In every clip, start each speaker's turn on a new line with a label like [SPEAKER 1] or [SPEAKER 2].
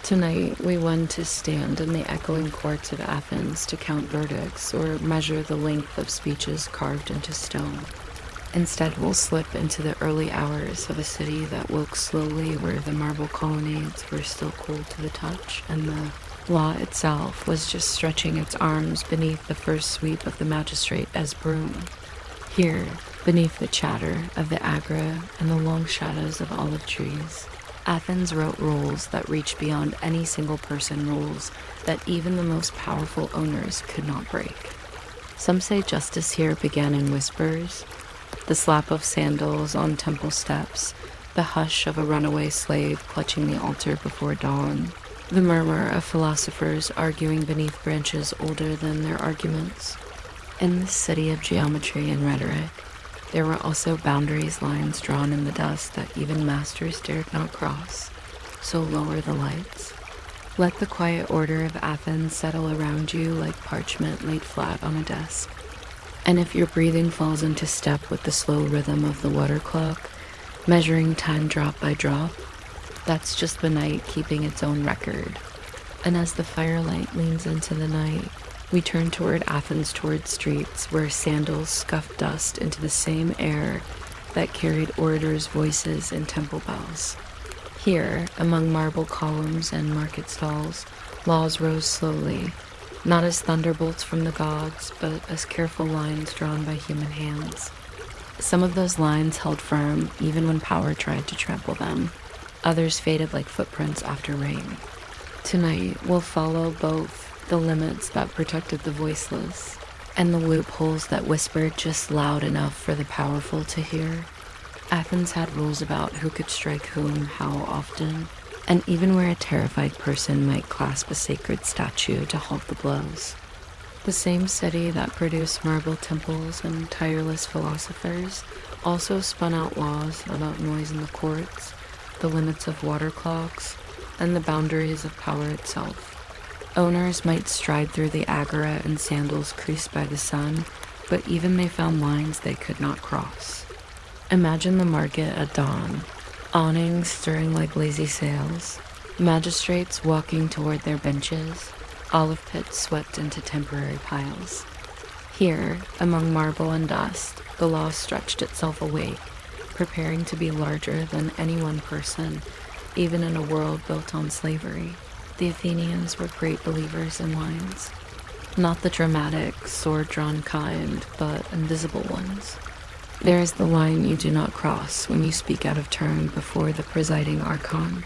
[SPEAKER 1] Tonight, we went to stand in the echoing courts of Athens to count verdicts or measure the length of speeches carved into stone. Instead, we'll slip into the early hours of a city that woke slowly, where the marble colonnades were still cool to the touch, and the law itself was just stretching its arms beneath the first sweep of the magistrate as broom. Here, beneath the chatter of the agora and the long shadows of olive trees, Athens wrote rules that reached beyond any single person, rules that even the most powerful owners could not break. Some say justice here began in whispers, the slap of sandals on temple steps, the hush of a runaway slave clutching the altar before dawn, the murmur of philosophers arguing beneath branches older than their arguments. In this city of geometry and rhetoric, there were also boundaries lines drawn in the dust that even masters dared not cross, so lower the lights. Let the quiet order of Athens settle around you like parchment laid flat on a desk. And if your breathing falls into step with the slow rhythm of the water clock, measuring time drop by drop, that's just the night keeping its own record. And as the firelight leans into the night, we turn toward Athens, toward streets where sandals scuff dust into the same air that carried orators' voices and temple bells. Here, among marble columns and market stalls, laws rose slowly, not as thunderbolts from the gods, but as careful lines drawn by human hands. Some of those lines held firm even when power tried to trample them. Others faded like footprints after rain. Tonight, we'll follow both the limits that protected the voiceless and the loopholes that whispered just loud enough for the powerful to hear. Athens had rules about who could strike whom, how often, and even where a terrified person might clasp a sacred statue to halt the blows. The same city that produced marble temples and tireless philosophers also spun out laws about noise in the courts, the limits of water clocks, and the boundaries of power itself. Owners might stride through the agora in sandals creased by the sun, but even they found lines they could not cross. Imagine the market at dawn, awnings stirring like lazy sails, magistrates walking toward their benches, olive pits swept into temporary piles. Here, among marble and dust, the law stretched itself awake, preparing to be larger than any one person, even in a world built on slavery. The Athenians were great believers in lines, not the dramatic, sword-drawn kind, but invisible ones. There is the line you do not cross when you speak out of turn before the presiding archon.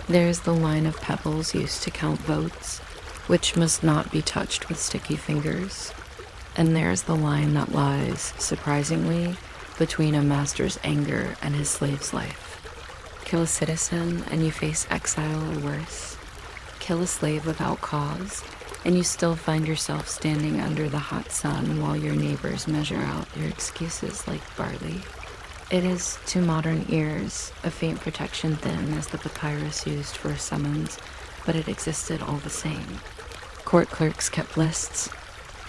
[SPEAKER 1] There is the line of pebbles used to count votes, which must not be touched with sticky fingers. And there is the line that lies, surprisingly, between a master's anger and his slave's life. Kill a citizen and you face exile or worse. Kill a slave without cause, and you still find yourself standing under the hot sun while your neighbors measure out your excuses like barley. It is, to modern ears, a faint protection thin as the papyrus used for a summons, but it existed all the same. Court clerks kept lists,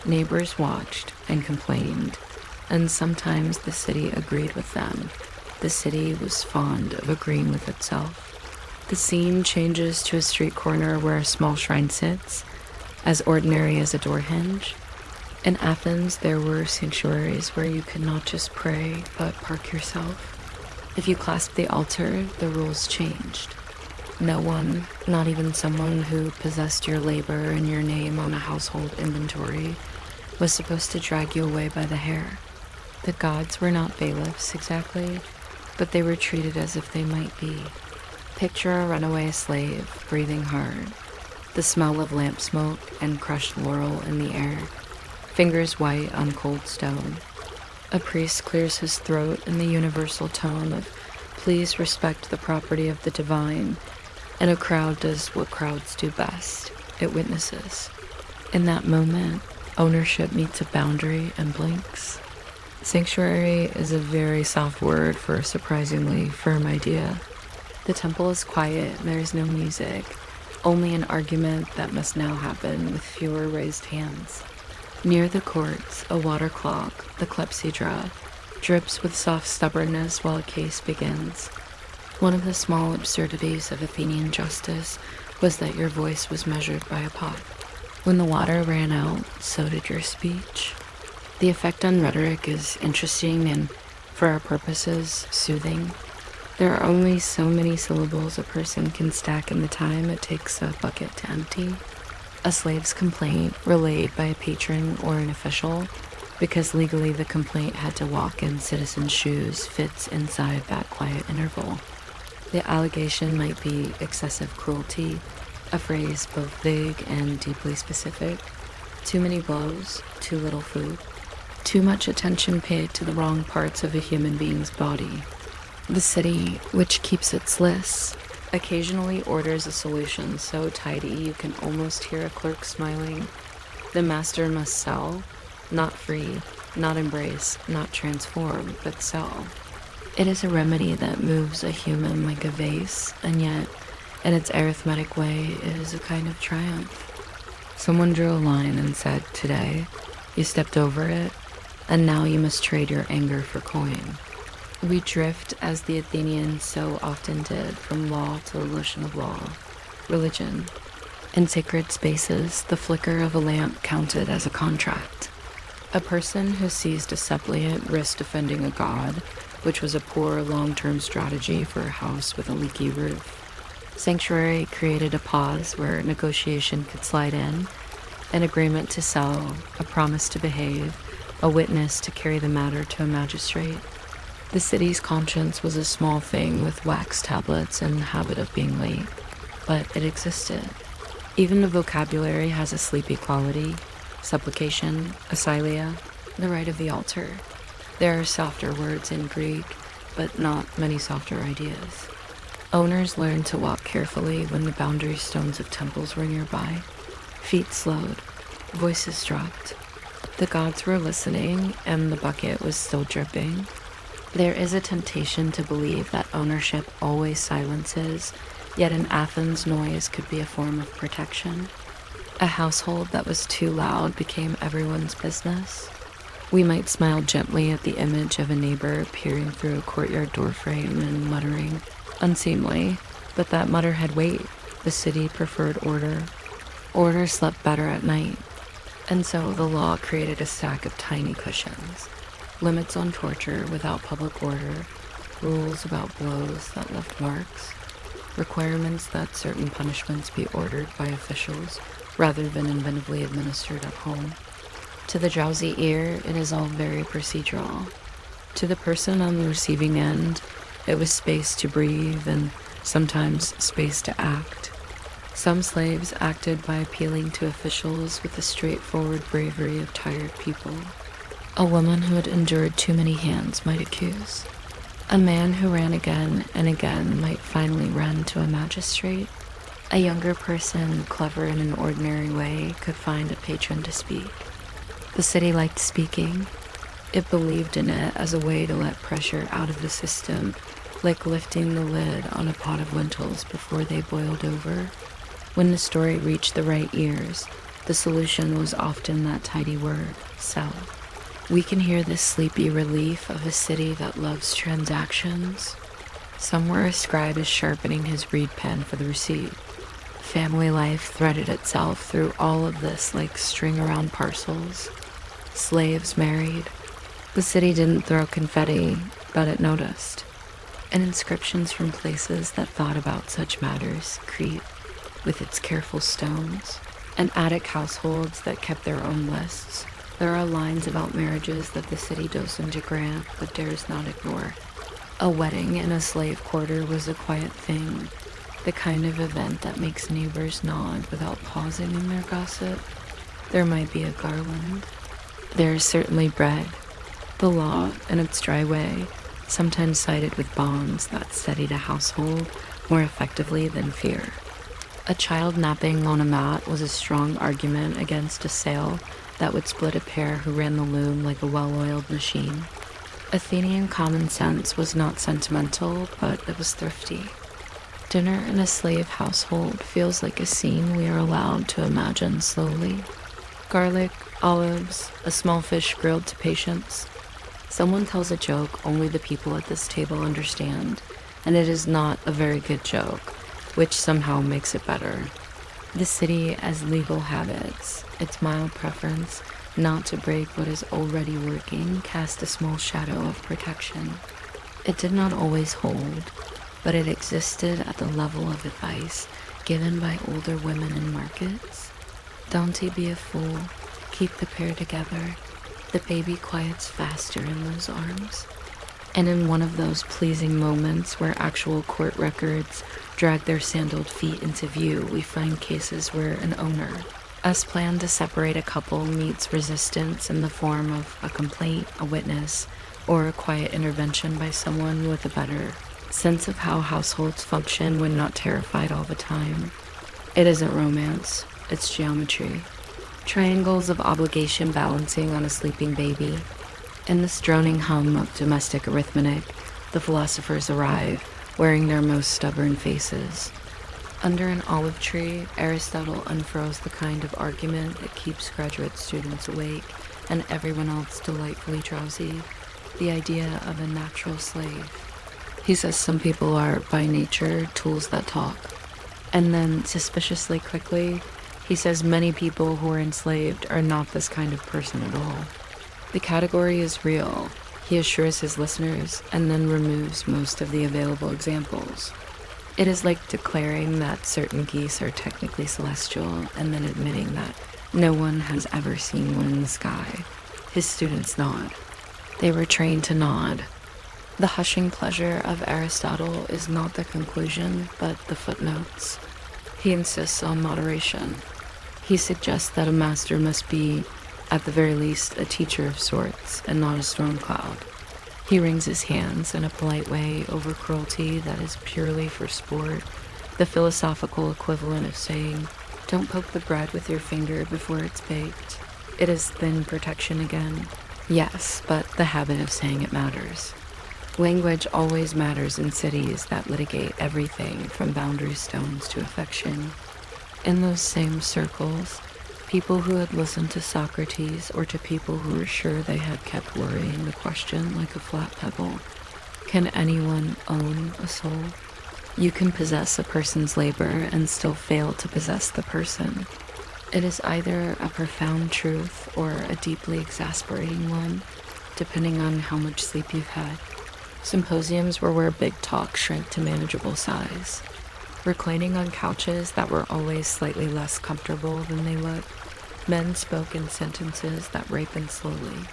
[SPEAKER 1] neighbors watched and complained, and sometimes the city agreed with them. The city was fond of agreeing with itself. The scene changes to a street corner where a small shrine sits, as ordinary as a door hinge. In Athens, there were sanctuaries where you could not just pray, but park yourself. If you clasped the altar, the rules changed. No one, not even someone who possessed your labor and your name on a household inventory, was supposed to drag you away by the hair. The gods were not bailiffs exactly, but they were treated as if they might be. Picture a runaway slave, breathing hard, the smell of lamp smoke and crushed laurel in the air, fingers white on cold stone. A priest clears his throat in the universal tone of, "Please respect the property of the divine," and a crowd does what crowds do best. It witnesses. In that moment, ownership meets a boundary and blinks. Sanctuary is a very soft word for a surprisingly firm idea. The temple is quiet, there is no music, only an argument that must now happen with fewer raised hands. Near the courts, a water clock, the clepsydra, drips with soft stubbornness while a case begins. One of the small absurdities of Athenian justice was that your voice was measured by a pot. When the water ran out, so did your speech. The effect on rhetoric is interesting and, for our purposes, soothing. There are only so many syllables a person can stack in the time it takes a bucket to empty. A slave's complaint, relayed by a patron or an official, because legally the complaint had to walk in citizen's shoes, fits inside that quiet interval. The allegation might be excessive cruelty, a phrase both vague and deeply specific, too many blows, too little food, too much attention paid to the wrong parts of a human being's body. The city, which keeps its lists, occasionally orders a solution so tidy you can almost hear a clerk smiling. The master must sell, not free, not embrace, not transform, but sell. It is a remedy that moves a human like a vase, and yet, in its arithmetic way, it is a kind of triumph. Someone drew a line and said, "Today, you stepped over it, and now you must trade your anger for coin." We drift, as the Athenians so often did, from law to the lotion of law, religion. In sacred spaces, the flicker of a lamp counted as a contract. A person who seized a suppliant risked offending a god, which was a poor long-term strategy for a house with a leaky roof. Sanctuary created a pause where negotiation could slide in, an agreement to sell, a promise to behave, a witness to carry the matter to a magistrate. The city's conscience was a small thing with wax tablets and the habit of being late, but it existed. Even the vocabulary has a sleepy quality: supplication, asilia, the rite of the altar. There are softer words in Greek, but not many softer ideas. Owners learned to walk carefully when the boundary stones of temples were nearby. Feet slowed, voices dropped. The gods were listening, and the bucket was still dripping. There is a temptation to believe that ownership always silences, yet in Athens noise could be a form of protection. A household that was too loud became everyone's business. We might smile gently at the image of a neighbor peering through a courtyard doorframe and muttering, unseemly, but that mutter had weight. The city preferred order. Order slept better at night. And so the law created a stack of tiny cushions. Limits on torture without public order, rules about blows that left marks, requirements that certain punishments be ordered by officials rather than inventively administered at home. To the drowsy ear, it is all very procedural. To the person on the receiving end, it was space to breathe and sometimes space to act. Some slaves acted by appealing to officials with the straightforward bravery of tired people. A woman who had endured too many hands might accuse. A man who ran again and again might finally run to a magistrate. A younger person, clever in an ordinary way, could find a patron to speak. The city liked speaking. It believed in it as a way to let pressure out of the system, like lifting the lid on a pot of lentils before they boiled over. When the story reached the right ears, the solution was often that tidy word, sell. We can hear the sleepy relief of a city that loves transactions. Somewhere a scribe is sharpening his reed pen for the receipt. Family life threaded itself through all of this like string around parcels. Slaves married. The city didn't throw confetti, but it noticed. And inscriptions from places that thought about such matters, Crete, with its careful stones, and attic households that kept their own lists. There are lines about marriages that the city doesn't grant but dares not ignore. A wedding in a slave quarter was a quiet thing, the kind of event that makes neighbors nod without pausing in their gossip. There might be a garland. There is certainly bread. The law, in its dry way, sometimes sided with bonds that steadied a household more effectively than fear. A child napping on a mat was a strong argument against a sale that would split a pair who ran the loom like a well-oiled machine. Athenian common sense was not sentimental, but it was thrifty. Dinner in a slave household feels like a scene we are allowed to imagine slowly. Garlic, olives, a small fish grilled to patience. Someone tells a joke only the people at this table understand, and it is not a very good joke, which somehow makes it better. The city as legal habits, its mild preference not to break what is already working, cast a small shadow of protection. It did not always hold, but it existed at the level of advice given by older women in markets. Don't be a fool, keep the pair together. The baby quiets faster in those arms. And in one of those pleasing moments where actual court records drag their sandaled feet into view, we find cases where an owner, as planned to separate a couple, meets resistance in the form of a complaint, a witness, or a quiet intervention by someone with a better sense of how households function when not terrified all the time. It isn't romance, it's geometry. Triangles of obligation balancing on a sleeping baby. In this droning hum of domestic arithmetic, the philosophers arrive, wearing their most stubborn faces. Under an olive tree, Aristotle unfurls the kind of argument that keeps graduate students awake and everyone else delightfully drowsy, the idea of a natural slave. He says some people are, by nature, tools that talk. And then, suspiciously quickly, he says many people who are enslaved are not this kind of person at all. The category is real, he assures his listeners, and then removes most of the available examples. It is like declaring that certain geese are technically celestial and then admitting that no one has ever seen one in the sky. His students nod. They were trained to nod. The hushing pleasure of Aristotle is not the conclusion, but the footnotes. He insists on moderation. He suggests that a master must be, at the very least, a teacher of sorts, and not a storm cloud. He wrings his hands in a polite way over cruelty that is purely for sport, the philosophical equivalent of saying, don't poke the bread with your finger before it's baked. It is thin protection again. Yes, but the habit of saying it matters. Language always matters in cities that litigate everything from boundary stones to affection. In those same circles, people who had listened to Socrates or to people who were sure they had kept worrying the question like a flat pebble, can anyone own a soul? You can possess a person's labor and still fail to possess the person. It is either a profound truth or a deeply exasperating one, depending on how much sleep you've had. Symposiums were where big talk shrank to manageable size. Reclining on couches that were always slightly less comfortable than they looked, men spoke in sentences that ripened slowly.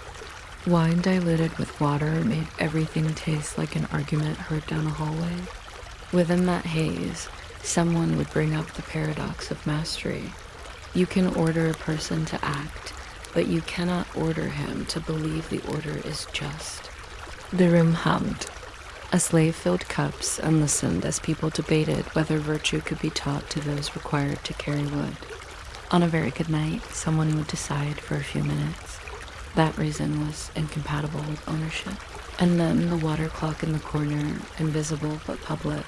[SPEAKER 1] Wine diluted with water made everything taste like an argument heard down a hallway. Within that haze, someone would bring up the paradox of mastery. You can order a person to act, but you cannot order him to believe the order is just. The room hummed. A slave filled cups and listened as people debated whether virtue could be taught to those required to carry wood. On a very good night, someone would decide for a few minutes. That reason was incompatible with ownership. And then the water clock in the corner, invisible but public,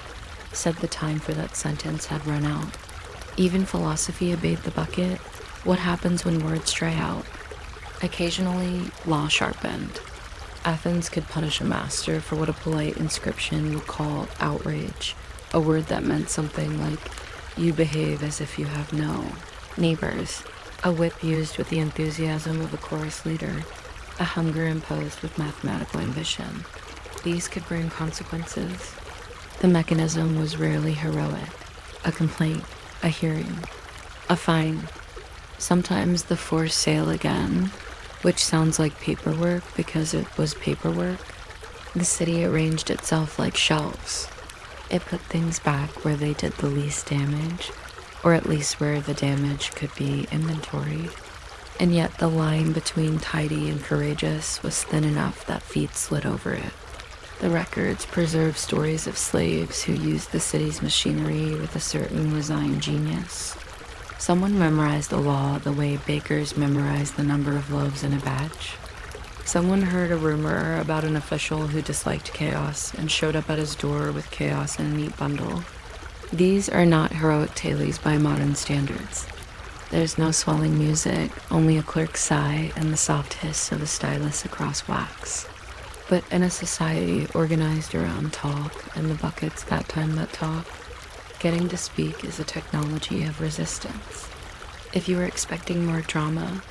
[SPEAKER 1] said the time for that sentence had run out. Even philosophy obeyed the bucket. What happens when words dry out? Occasionally, law sharpened. Athens could punish a master for what a polite inscription would call outrage, a word that meant something like, you behave as if you have no neighbors, a whip used with the enthusiasm of a chorus leader, a hunger imposed with mathematical ambition. These could bring consequences. The mechanism was rarely heroic. A complaint, a hearing, a fine. Sometimes the forced sale again, which sounds like paperwork because it was paperwork. The city arranged itself like shelves. It put things back where they did the least damage, or at least where the damage could be inventoried. And yet the line between tidy and courageous was thin enough that feet slid over it. The records preserve stories of slaves who used the city's machinery with a certain resigned genius. Someone memorized the law the way bakers memorize the number of loaves in a batch. Someone heard a rumor about an official who disliked chaos and showed up at his door with chaos in a neat bundle. These are not heroic tales by modern standards. There's no swelling music, only a clerk's sigh and the soft hiss of a stylus across wax. But in a society organized around talk and the buckets that talk, Getting to speak is a technology of resistance. If you were expecting more drama,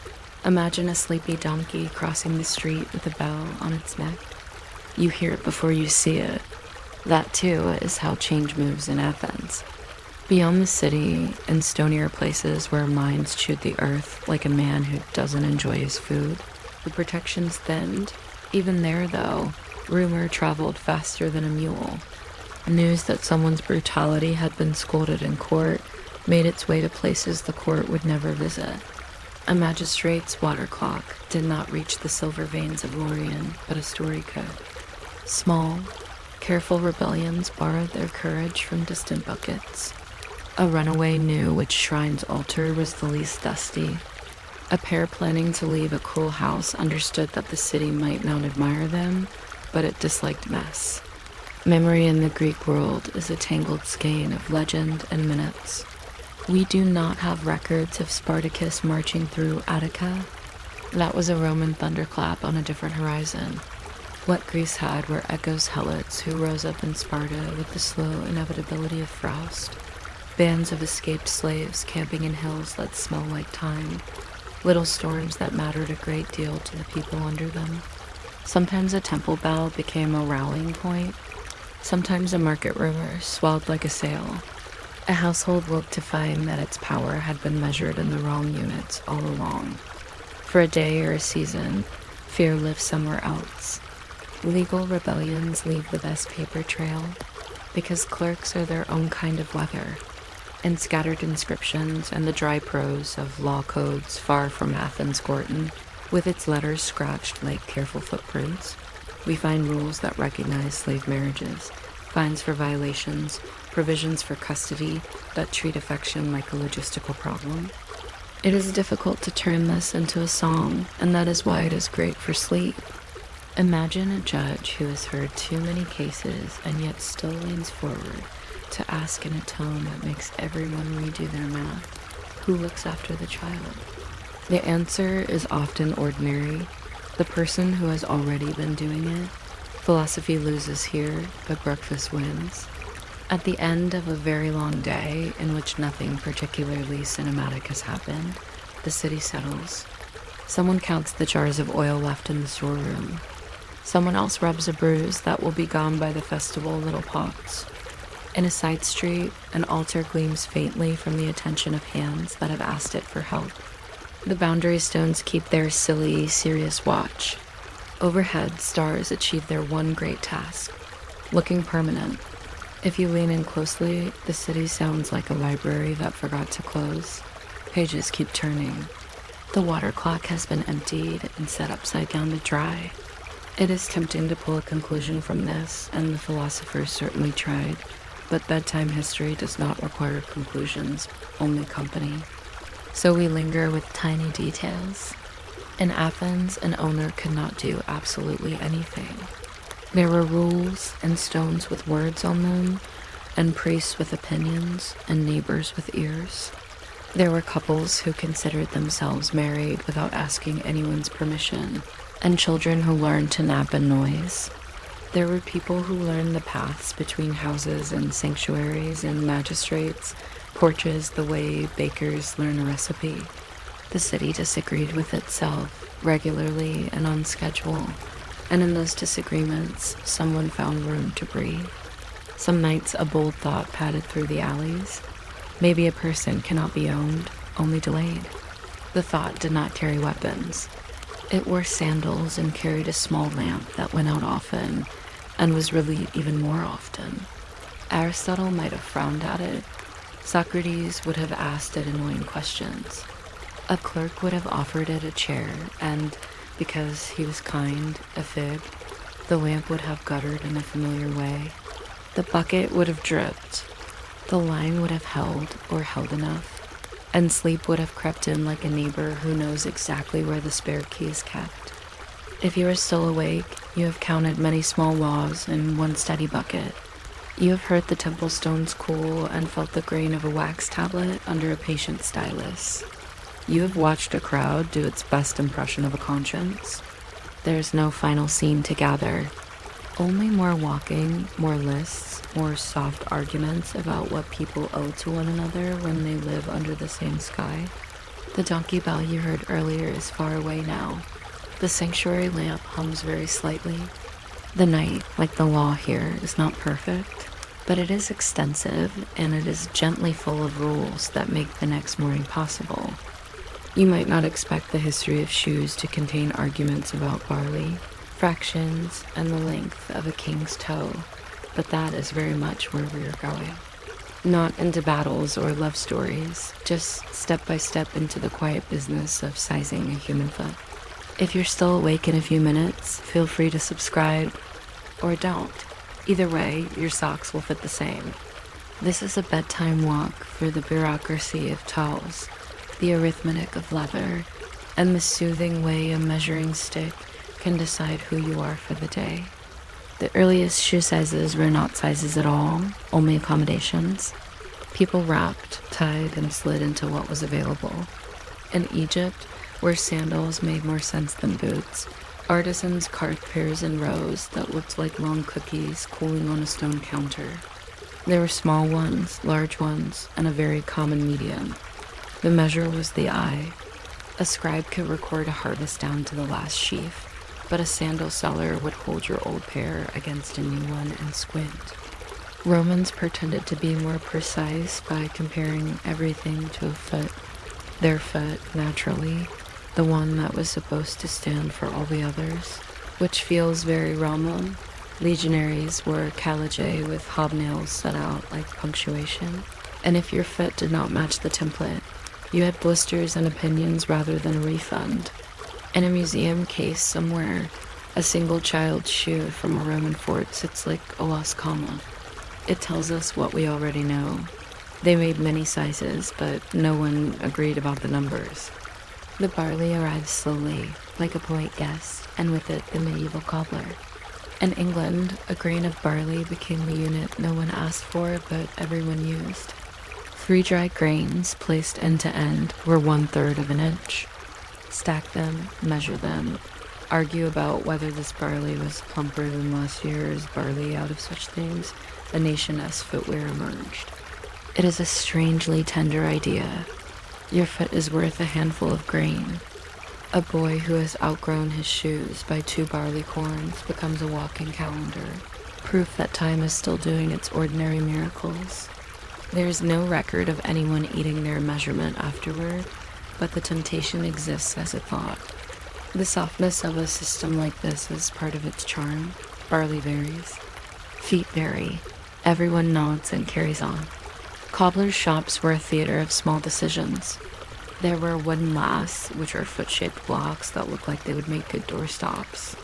[SPEAKER 1] imagine a sleepy donkey crossing the street with a bell on its neck. You hear it before you see it. That, too, is how change moves in Athens. Beyond the city, in stonier places where minds chewed the earth like a man who doesn't enjoy his food, the protections thinned. Even there, though, rumor traveled faster than a mule. News that someone's brutality had been scolded in court made its way to places the court would never visit. A magistrate's water clock did not reach the silver veins of Lorien, but a story could. Small, careful rebellions borrowed their courage from distant buckets. A runaway knew which shrine's altar was the least dusty. A pair planning to leave a cruel house understood that the city might not admire them, but it disliked mess. Memory in the Greek world is a tangled skein of legend and minutes. We do not have records of Spartacus marching through Attica. That was a Roman thunderclap on a different horizon. What Greece had were echoes helots who rose up in Sparta with the slow inevitability of frost. Bands of escaped slaves camping in hills that smell like thyme. Little storms that mattered a great deal to the people under them. Sometimes a temple bell became a rallying point. Sometimes a market rumor swelled like a sail. A household woke to find that its power had been measured in the wrong units all along. For a day or a season, fear lived somewhere else. Legal rebellions leave the best paper trail because clerks are their own kind of weather. In scattered inscriptions and the dry prose of law codes far from Athens' COULDN, with its letters scratched like careful footprints, we find rules that recognize slave marriages, fines for violations, provisions for custody that treat affection like a logistical problem. It is difficult to turn this into a song, and that is why it is great for sleep. Imagine a judge who has heard too many cases and yet still leans forward to ask in a tone that makes everyone redo their math, who looks after the child? The answer is often ordinary, the person who has already been doing it. Philosophy loses here, but breakfast wins. At the end of a very long day in which nothing particularly cinematic has happened, the city settles. Someone counts the jars of oil left in the storeroom. Someone else rubs a bruise that will be gone by the festival little pots. In a side street, an altar gleams faintly from the attention of hands that have asked it for help. The boundary stones keep their silly, serious watch. Overhead, stars achieve their one great task, looking permanent. If you lean in closely, the city sounds like a library that forgot to close. Pages keep turning. The water clock has been emptied and set upside down to dry. It is tempting to pull a conclusion from this, and the philosophers certainly tried. But bedtime history does not require conclusions, only company. So we linger with tiny details. In Athens, an owner could not do absolutely anything. There were rules and stones with words on them, and priests with opinions, and neighbors with ears. There were couples who considered themselves married without asking anyone's permission, and children who learned to nap in noise. There were people who learned the paths between houses and sanctuaries and magistrates, porches the way bakers learn a recipe. The city disagreed with itself, regularly and on schedule, and in those disagreements, someone found room to breathe. Some nights a bold thought padded through the alleys. Maybe a person cannot be owned, only delayed. The thought did not carry weapons. It wore sandals and carried a small lamp that went out often, and was relit even more often. Aristotle might have frowned at it. Socrates would have asked it annoying questions. A clerk would have offered it a chair, and, because he was kind, a fib, the lamp would have guttered in a familiar way. The bucket would have dripped. The line would have held, or held enough, and sleep would have crept in like a neighbor who knows exactly where the spare key is kept. If you are still awake, you have counted many small laws in one steady bucket. You have heard the temple stones cool and felt the grain of a wax tablet under a patient stylus. You have watched a crowd do its best impression of a conscience. There is no final scene to gather. Only more walking, more lists, more soft arguments about what people owe to one another when they live under the same sky. The donkey bell you heard earlier is far away now. The sanctuary lamp hums very slightly. The night, like the law here, is not perfect, but it is extensive, and it is gently full of rules that make the next morning possible. You might not expect the history of shoes to contain arguments about barley, fractions, and the length of a king's toe, but that is very much where we are going. Not into battles or love stories, just step by step into the quiet business of sizing a human foot. If you're still awake in a few minutes, feel free to subscribe, or don't. Either way, your socks will fit the same. This is a bedtime walk for the bureaucracy of towels, the arithmetic of leather, and the soothing way a measuring stick can decide who you are for the day. The earliest shoe sizes were not sizes at all, only accommodations. People wrapped, tied, and slid into what was available. In Egypt, where sandals made more sense than boots, artisans carved pairs in rows that looked like long cookies cooling on a stone counter. There were small ones, large ones, and a very common medium. The measure was the eye. A scribe could record a harvest down to the last sheaf, but a sandal seller would hold your old pair against a new one and squint. Romans pretended to be more precise by comparing everything to a foot. Their foot, naturally, the one that was supposed to stand for all the others, which feels very Roman. Legionaries wore caligae with hobnails set out like punctuation, and if your foot did not match the template, you had blisters and opinions rather than a refund. In a museum case somewhere, a single child's shoe from a Roman fort sits like a lost comma. It tells us what we already know. They made many sizes, but no one agreed about the numbers. The barley arrived slowly, like a polite guest, and with it the medieval cobbler. In England, a grain of barley became the unit no one asked for, but everyone used. 3 dry grains, placed end to end, were 1/3 of an inch. Stack them, measure them, argue about whether this barley was plumper than last year's barley. Out of such things, a nation as footwear emerged. It is a strangely tender idea. Your foot is worth a handful of grain. A boy who has outgrown his shoes by 2 barley corns becomes a walking calendar, proof that time is still doing its ordinary miracles. There is no record of anyone eating their measurement afterward, but the temptation exists as a thought. The softness of a system like this is part of its charm. Barley varies. Feet vary. Everyone nods and carries on. Cobblers' shops were a theater of small decisions. There were wooden laths, which are foot-shaped blocks that look like they would make good doorstops.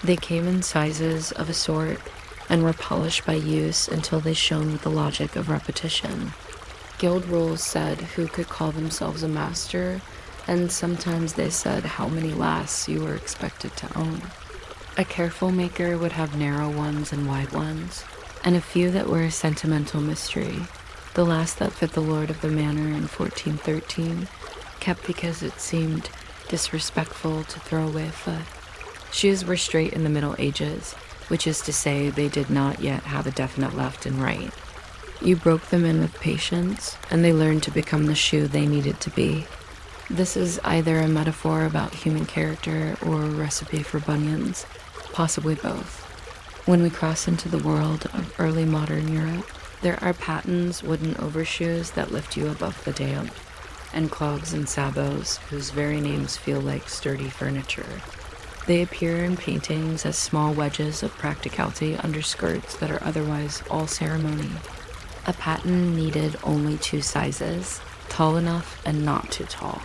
[SPEAKER 1] They came in sizes of a sort and were polished by use until they shone with the logic of repetition. Guild rules said who could call themselves a master, and sometimes they said how many laths you were expected to own. A careful maker would have narrow ones and wide ones, and a few that were a sentimental mystery. The last that fit the lord of the manor in 1413, kept because it seemed disrespectful to throw away a foot. Shoes were straight in the Middle Ages, which is to say they did not yet have a definite left and right. You broke them in with patience, and they learned to become the shoe they needed to be. This is either a metaphor about human character or a recipe for bunions, possibly both. When we cross into the world of early modern Europe, there are pattens wooden overshoes that lift you above the damp, and clogs and sabots whose very names feel like sturdy furniture. They appear in paintings as small wedges of practicality under skirts that are otherwise all ceremony. A pattern needed only 2 sizes, tall enough and not too tall.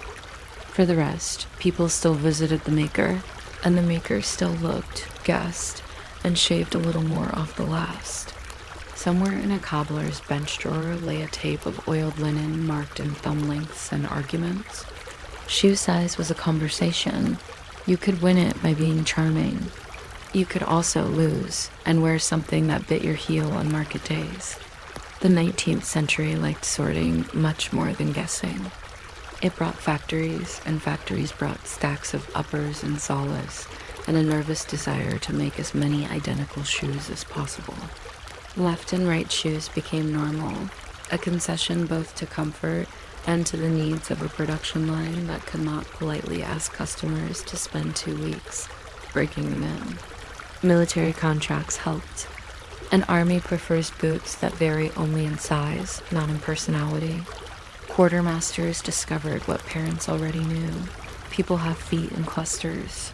[SPEAKER 1] For the rest, people still visited the maker, and the maker still looked, guessed, and shaved a little more off the last. Somewhere in a cobbler's bench drawer lay a tape of oiled linen marked in thumb lengths and arguments. Shoe size was a conversation. You could win it by being charming. You could also lose and wear something that bit your heel on market days. The 19th century liked sorting much more than guessing. It brought factories, and factories brought stacks of uppers and soles, and a nervous desire to make as many identical shoes as possible. Left and right shoes became normal, a concession both to comfort and to the needs of a production line that could not politely ask customers to spend 2 weeks breaking them in. Military contracts helped. An army prefers boots that vary only in size, not in personality. Quartermasters discovered what parents already knew. People have feet in clusters.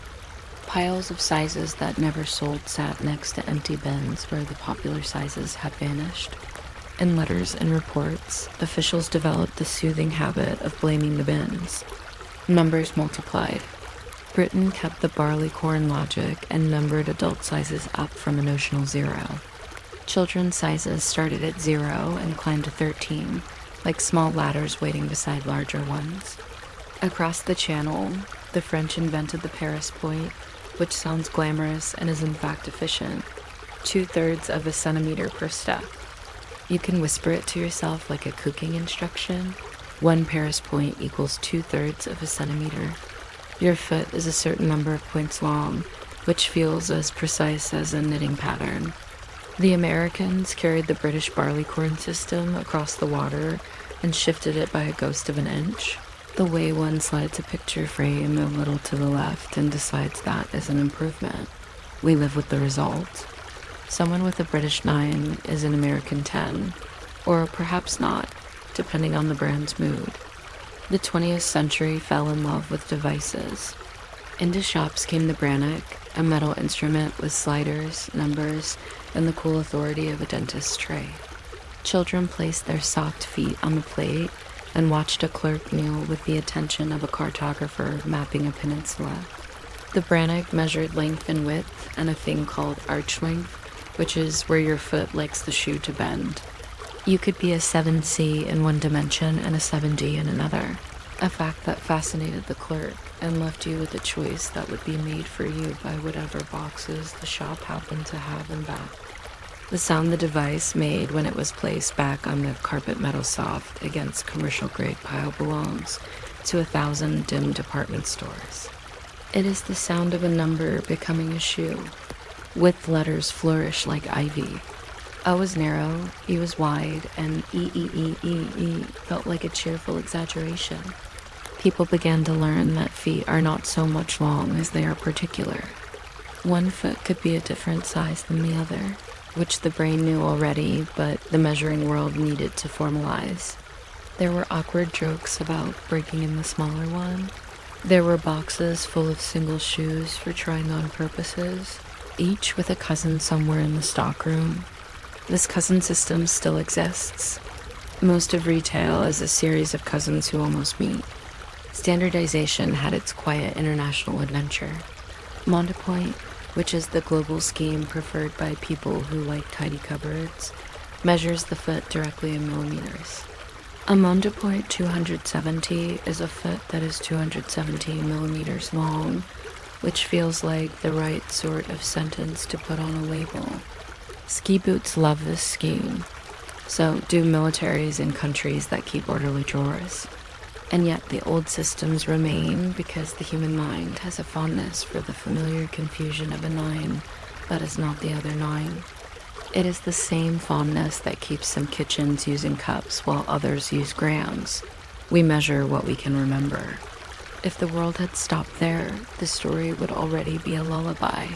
[SPEAKER 1] Piles of sizes that never sold sat next to empty bins where the popular sizes had vanished. In letters and reports, officials developed the soothing habit of blaming the bins. Numbers multiplied. Britain kept the barleycorn logic and numbered adult sizes up from a notional 0. Children's sizes started at 0 and climbed to 13, like small ladders waiting beside larger ones. Across the channel, the French invented the Paris point, which sounds glamorous and is in fact efficient. 2/3 of a centimeter per step. You can whisper it to yourself like a cooking instruction. 1 Paris point equals 2/3 of a centimeter. Your foot is a certain number of points long, which feels as precise as a knitting pattern. The Americans carried the British barleycorn system across the water and shifted it by a ghost of an inch, the way one slides a picture frame a little to the left and decides that is an improvement. We live with the result. Someone with a British 9 is an American 10, or perhaps not, depending on the brand's mood. The 20th century fell in love with devices. Into shops came the Brannock, a metal instrument with sliders, numbers, and the cool authority of a dentist's tray. Children placed their socked feet on the plate and watched a clerk kneel with the attention of a cartographer mapping a peninsula. The Brannock measured length and width and a thing called arch length, which is where your foot likes the shoe to bend. You could be a 7C in one dimension and a 7D in another, a fact that fascinated the clerk and left you with a choice that would be made for you by whatever boxes the shop happened to have in back. The sound the device made when it was placed back on the carpet metal soft against commercial grade pile belongs to 1,000 dim department stores. It is the sound of a number becoming a shoe. Width letters flourish like ivy. O was narrow, E was wide, and E felt like a cheerful exaggeration. People began to learn that feet are not so much long as they are particular. One foot could be a different size than the other, which the brain knew already, but the measuring world needed to formalize. There were awkward jokes about breaking in the smaller one. There were boxes full of single shoes for trying on purposes, each with a cousin somewhere in the stockroom. This cousin system still exists. Most of retail is a series of cousins who almost meet. Standardization had its quiet international adventure. Mondepoint, which is the global scheme preferred by people who like tidy cupboards, measures the foot directly in millimeters. A Mondepoint 270 is a foot that is 270 millimeters long, which feels like the right sort of sentence to put on a label. Ski boots love this scheme. So do militaries in countries that keep orderly drawers. And yet the old systems remain because the human mind has a fondness for the familiar confusion of a 9 that is not the other 9. It is the same fondness that keeps some kitchens using cups while others use grams. We measure what we can remember. If the world had stopped there, the story would already be a lullaby.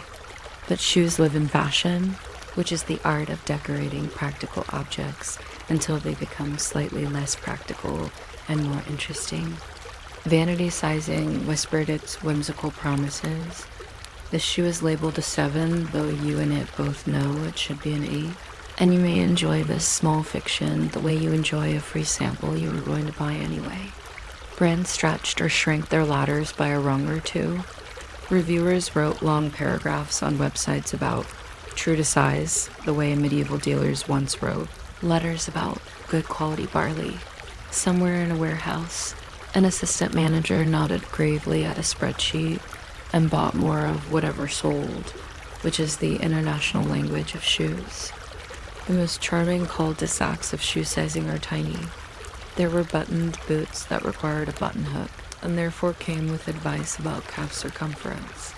[SPEAKER 1] But shoes live in fashion, which is the art of decorating practical objects until they become slightly less practical and more interesting. Vanity sizing whispered its whimsical promises. The shoe is labeled a 7, though you and it both know it should be an 8. And you may enjoy this small fiction the way you enjoy a free sample you were going to buy anyway. Brands stretched or shrank their ladders by a rung or two. Reviewers wrote long paragraphs on websites about true to size, the way medieval dealers once wrote. Letters about good quality barley. Somewhere in a warehouse, an assistant manager nodded gravely at a spreadsheet and bought more of whatever sold, which is the international language of shoes. The most charming cul-de-sacs of shoe sizing are tiny. There were buttoned boots that required a button hook, and therefore came with advice about calf circumference.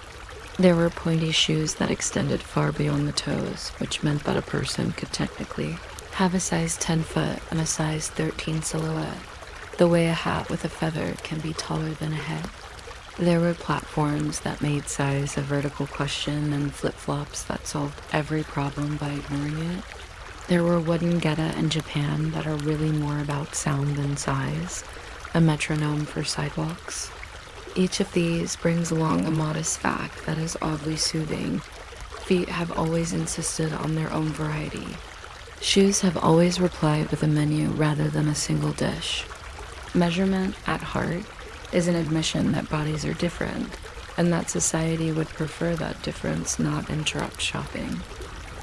[SPEAKER 1] There were pointy shoes that extended far beyond the toes, which meant that a person could technically have a size 10 foot and a size 13 silhouette, the way a hat with a feather can be taller than a head. There were platforms that made size a vertical question and flip-flops that solved every problem by ignoring it. There were wooden geta in Japan that are really more about sound than size, a metronome for sidewalks. Each of these brings along a modest fact that is oddly soothing. Feet have always insisted on their own variety. Shoes have always replied with a menu rather than a single dish. Measurement, at heart, is an admission that bodies are different, and that society would prefer that difference not interrupt shopping.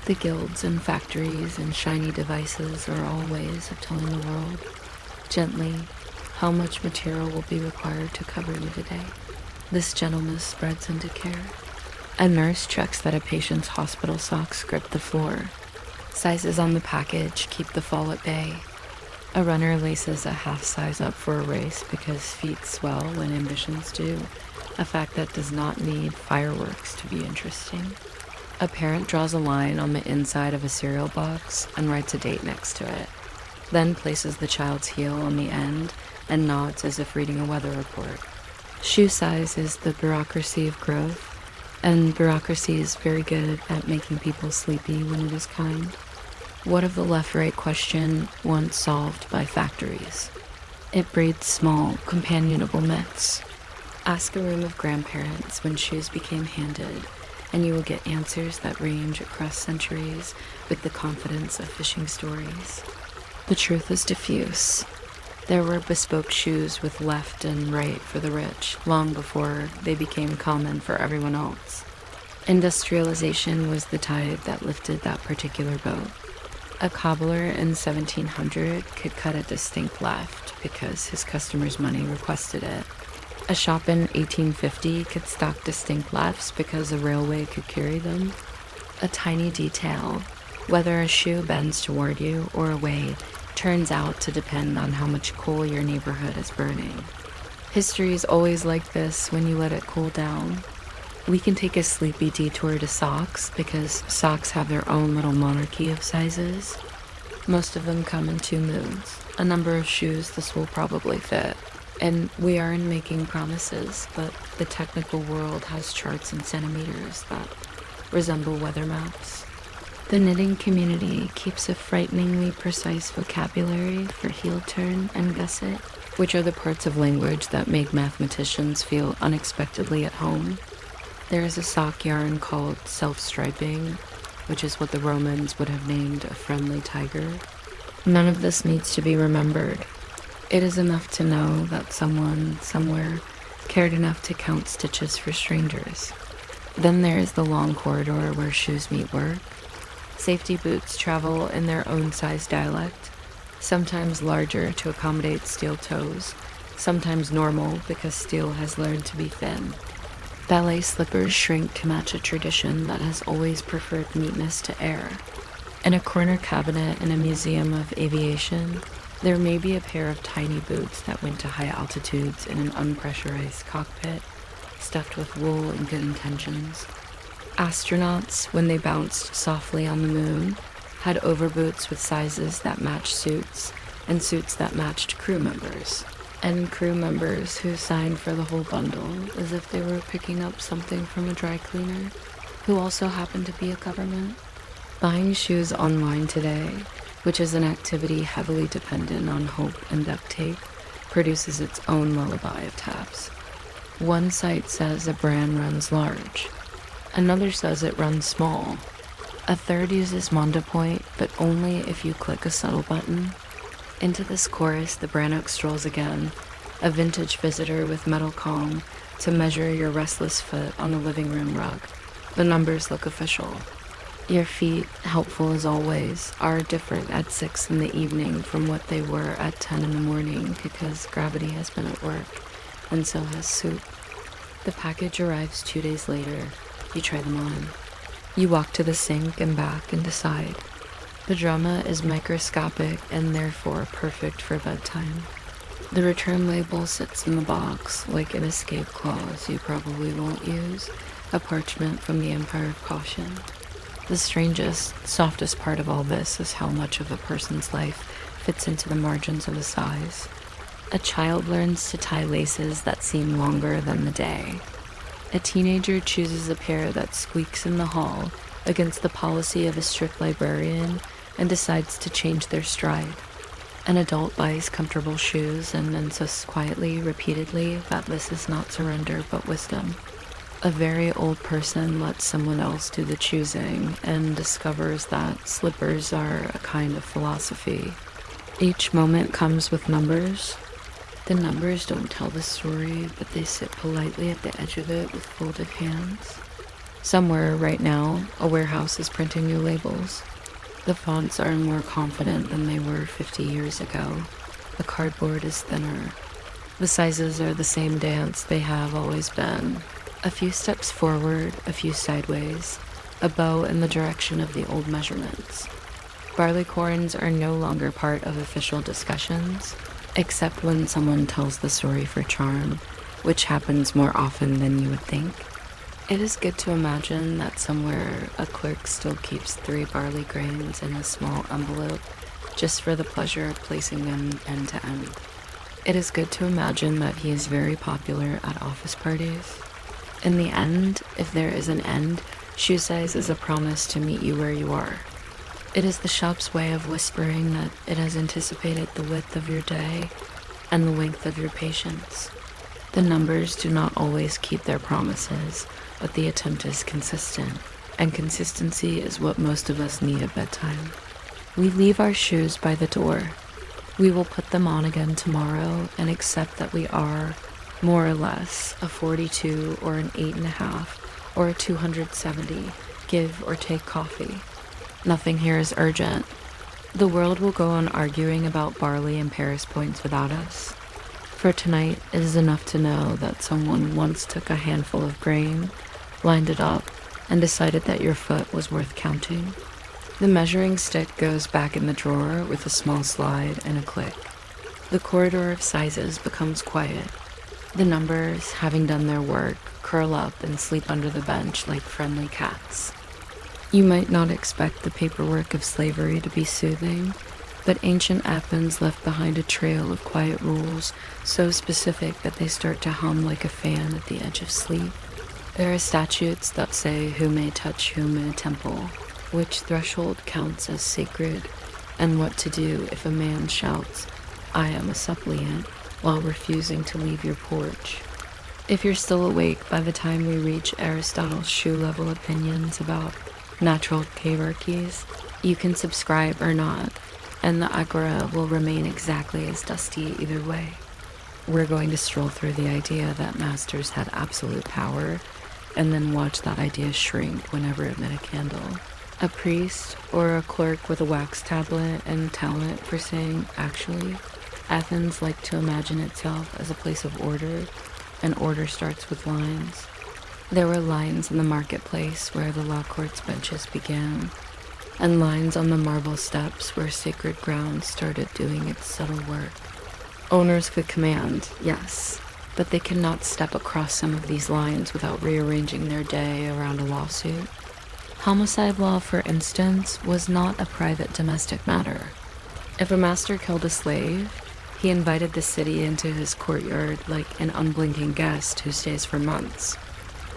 [SPEAKER 1] The guilds and factories and shiny devices are all ways of telling the world, gently, how much material will be required to cover you today. This gentleness spreads into care. A nurse checks that a patient's hospital socks grip the floor. Sizes on the package keep the fall at bay. A runner laces a half size up for a race because feet swell when ambitions do, a fact that does not need fireworks to be interesting. A parent draws a line on the inside of a cereal box and writes a date next to it, then places the child's heel on the end and nods as if reading a weather report. Shoe size is the bureaucracy of growth, and bureaucracy is very good at making people sleepy when it is kind. What of the left-right question once solved by factories? It breeds small, companionable myths. Ask a room of grandparents when shoes became handed, and you will get answers that range across centuries with the confidence of fishing stories. The truth is diffuse. There were bespoke shoes with left and right for the rich long before they became common for everyone else. Industrialization was the tide that lifted that particular boat. A cobbler in 1700 could cut a distinct left because his customer's money requested it. A shop in 1850 could stock distinct lefts because a railway could carry them. A tiny detail, whether a shoe bends toward you or away, turns out to depend on how much coal your neighborhood is burning. History is always like this when you let it cool down. We can take a sleepy detour to socks because socks have their own little monarchy of sizes. Most of them come in 2 moods. A number of shoes this will probably fit. And we aren't making promises, but the technical world has charts in centimeters that resemble weather maps. The knitting community keeps a frighteningly precise vocabulary for heel turn and gusset, which are the parts of language that make mathematicians feel unexpectedly at home. There is a sock yarn called self-striping, which is what the Romans would have named a friendly tiger. None of this needs to be remembered. It is enough to know that someone, somewhere, cared enough to count stitches for strangers. Then there is the long corridor where shoes meet work. Safety boots travel in their own size dialect, sometimes larger to accommodate steel toes, sometimes normal because steel has learned to be thin. Ballet slippers shrink to match a tradition that has always preferred neatness to air. In a corner cabinet in a museum of aviation, there may be a pair of tiny boots that went to high altitudes in an unpressurized cockpit, stuffed with wool and good intentions. Astronauts, when they bounced softly on the moon, had overboots with sizes that matched suits, and suits that matched crew members. And crew members who signed for the whole bundle as if they were picking up something from a dry cleaner, who also happened to be a government. Buying shoes online today, which is an activity heavily dependent on hope and duct tape, produces its own lullaby of taps. One site says a brand runs large. Another says it runs small. A third uses Mondopoint, but only if you click a subtle button. Into this chorus, the Brannock strolls again, a vintage visitor with metal calm, to measure your restless foot on the living room rug. The numbers look official. Your feet, helpful as always, are different at 6 in the evening from what they were at 10 in the morning because gravity has been at work, and so has soup. The package arrives 2 days later. You try them on. You walk to the sink and back and decide. The drama is microscopic and therefore perfect for bedtime. The return label sits in the box like an escape clause you probably won't use, a parchment from the Empire of Caution. The strangest, softest part of all this is how much of a person's life fits into the margins of a size. A child learns to tie laces that seem longer than the day. A teenager chooses a pair that squeaks in the hall against the policy of a strict librarian and decides to change their stride. An adult buys comfortable shoes and insists quietly, repeatedly, that this is not surrender but wisdom. A very old person lets someone else do the choosing and discovers that slippers are a kind of philosophy. Each moment comes with numbers. The numbers don't tell the story, but they sit politely at the edge of it with folded hands. Somewhere right now, a warehouse is printing new labels. The fonts are more confident than they were 50 years ago. The cardboard is thinner. The sizes are the same dance they have always been. A few steps forward, a few sideways, a bow in the direction of the old measurements. Barleycorns are no longer part of official discussions, except when someone tells the story for charm, which happens more often than you would think. It is good to imagine that somewhere a clerk still keeps 3 barley grains in a small envelope just for the pleasure of placing them end to end. It is good to imagine that he is very popular at office parties. In the end, if there is an end, shoe size is a promise to meet you where you are. It is the shop's way of whispering that it has anticipated the width of your day and the length of your patience. The numbers do not always keep their promises, but the attempt is consistent, and consistency is what most of us need at bedtime. We leave our shoes by the door. We will put them on again tomorrow and accept that we are, more or less, a 42 or an 8.5 or a 270, give or take coffee. Nothing here is urgent. The world will go on arguing about barley and Paris points without us. For tonight, it is enough to know that someone once took a handful of grain, lined it up, and decided that your foot was worth counting. The measuring stick goes back in the drawer with a small slide and a click. The corridor of sizes becomes quiet. The numbers, having done their work, curl up and sleep under the bench like friendly cats. You might not expect the paperwork of slavery to be soothing, but ancient Athens left behind a trail of quiet rules so specific that they start to hum like a fan at the edge of sleep. There are statutes that say who may touch whom in a temple, which threshold counts as sacred, and what to do if a man shouts, "I am a suppliant," while refusing to leave your porch. If you're still awake by the time we reach Aristotle's shoe-level opinions about natural hierarchies, you can subscribe or not, and the agora will remain exactly as dusty either way. We're going to stroll through the idea that masters had absolute power, and then watch that idea shrink whenever it lit a candle. A priest or a clerk with a wax tablet and talent for saying, actually, Athens liked to imagine itself as a place of order, and order starts with lines. There were lines in the marketplace where the law court's benches began, and lines on the marble steps where sacred ground started doing its subtle work. Owners could command, yes, but they cannot step across some of these lines without rearranging their day around a lawsuit. Homicide law, for instance, was not a private domestic matter. If a master killed a slave, he invited the city into his courtyard like an unblinking guest who stays for months.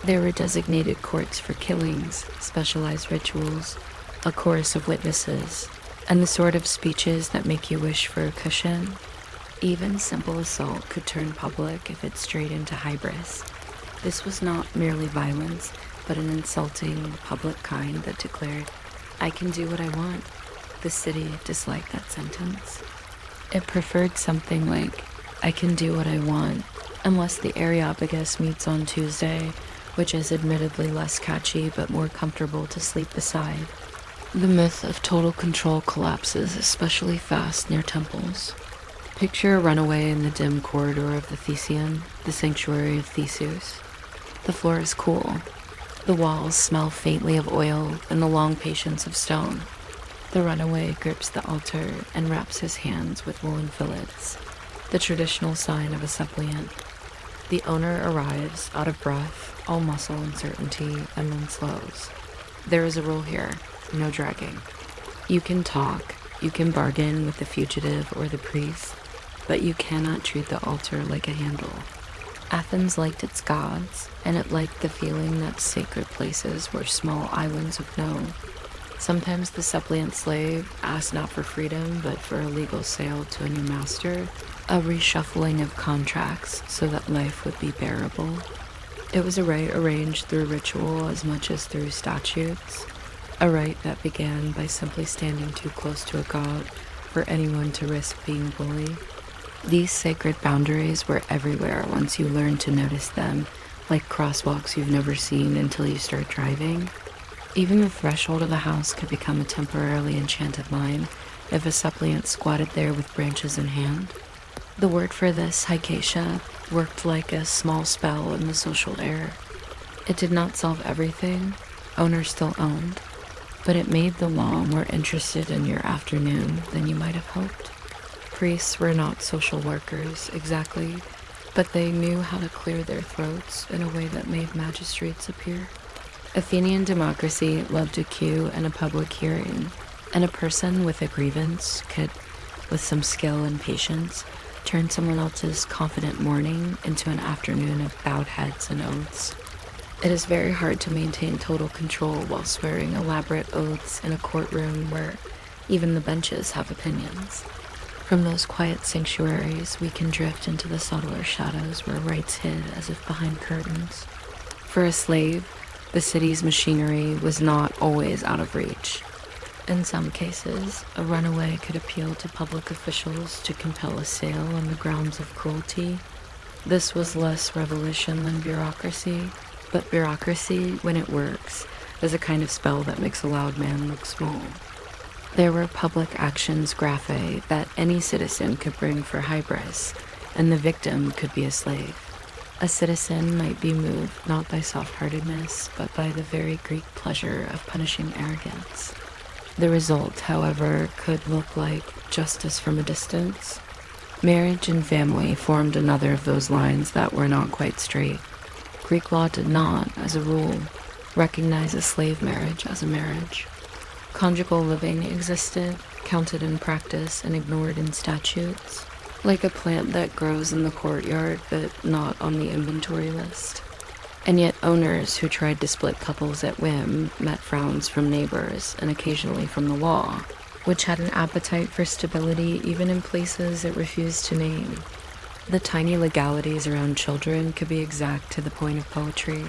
[SPEAKER 1] There were designated courts for killings, specialized rituals, a chorus of witnesses, and the sort of speeches that make you wish for a cushion. Even simple assault could turn public if it strayed into hybris. This was not merely violence, but an insulting, public kind that declared, "I can do what I want." The city disliked that sentence. It preferred something like, "I can do what I want," unless the Areopagus meets on Tuesday, which is admittedly less catchy but more comfortable to sleep beside. The myth of total control collapses especially fast near temples. Picture a runaway in the dim corridor of the Theseum, the sanctuary of Theseus. The floor is cool. The walls smell faintly of oil and the long patience of stone. The runaway grips the altar and wraps his hands with woolen fillets. the traditional sign of a suppliant. The owner arrives, out of breath, all muscle and certainty, and then slows. There is a rule here, no dragging. You can talk, you can bargain with the fugitive or the priest, but you cannot treat the altar like a handle. Athens liked its gods, and it liked the feeling that sacred places were small islands of no. Sometimes the suppliant slave asked not for freedom, but for a legal sale to a new master, a reshuffling of contracts so that life would be bearable. It was a right arranged through ritual as much as through statutes, a right that began by simply standing too close to a god for anyone to risk being bullied. These sacred boundaries were everywhere once you learned to notice them, like crosswalks you've never seen until you start driving. Even the threshold of the house could become a temporarily enchanted line if a suppliant squatted there with branches in hand. The word for this, hycatia, worked like a small spell in the social air. It did not solve everything, owners still owned, but it made the law more interested in your afternoon than you might have hoped. Priests were not social workers, exactly, but they knew how to clear their throats in a way that made magistrates appear. Athenian democracy loved a queue and a public hearing, and a person with a grievance could, with some skill and patience, turn someone else's confident morning into an afternoon of bowed heads and oaths. It is very hard to maintain total control while swearing elaborate oaths in a courtroom where even the benches have opinions. From those quiet sanctuaries, we can drift into the subtler shadows where rights hid as if behind curtains. For a slave, the city's machinery was not always out of reach. In some cases, a runaway could appeal to public officials to compel a sale on the grounds of cruelty. This was less revolution than bureaucracy, but bureaucracy, when it works, is a kind of spell that makes a loud man look small. There were public actions graphe that any citizen could bring for hybris, and the victim could be a slave. A citizen might be moved not by soft-heartedness, but by the very Greek pleasure of punishing arrogance. The result, however, could look like justice from a distance. Marriage and family formed another of those lines that were not quite straight. Greek law did not, as a rule, recognize a slave marriage as a marriage. Conjugal living existed, counted in practice and ignored in statutes, like a plant that grows in the courtyard but not on the inventory list. And yet owners who tried to split couples at whim met frowns from neighbors and occasionally from the law, which had an appetite for stability even in places it refused to name. The tiny legalities around children could be exact to the point of poetry.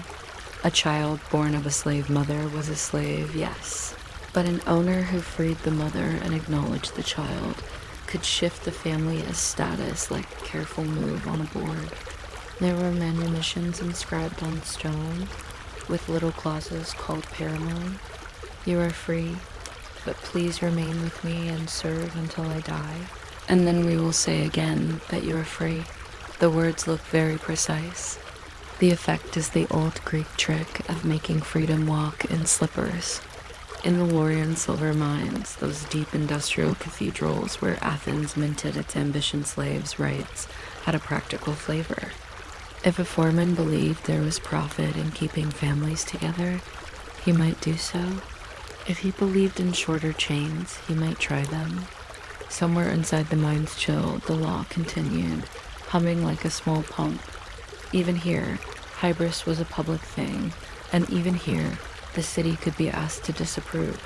[SPEAKER 1] A child born of a slave mother was a slave, yes, but an owner who freed the mother and acknowledged the child could shift the family as status like a careful move on a board. There were manumissions inscribed on stone, with little clauses called paramon. You are free, but please remain with me and serve until I die. And then we will say again that you are free. The words look very precise. The effect is the old Greek trick of making freedom walk in slippers. In the Laurian silver mines, those deep industrial cathedrals where Athens minted its ambition slaves' rights had a practical flavor. If a foreman believed there was profit in keeping families together, he might do so. If he believed in shorter chains, he might try them. Somewhere inside the mine's chill, the law continued, humming like a small pump. Even here, hybris was a public thing, and even here, the city could be asked to disapprove.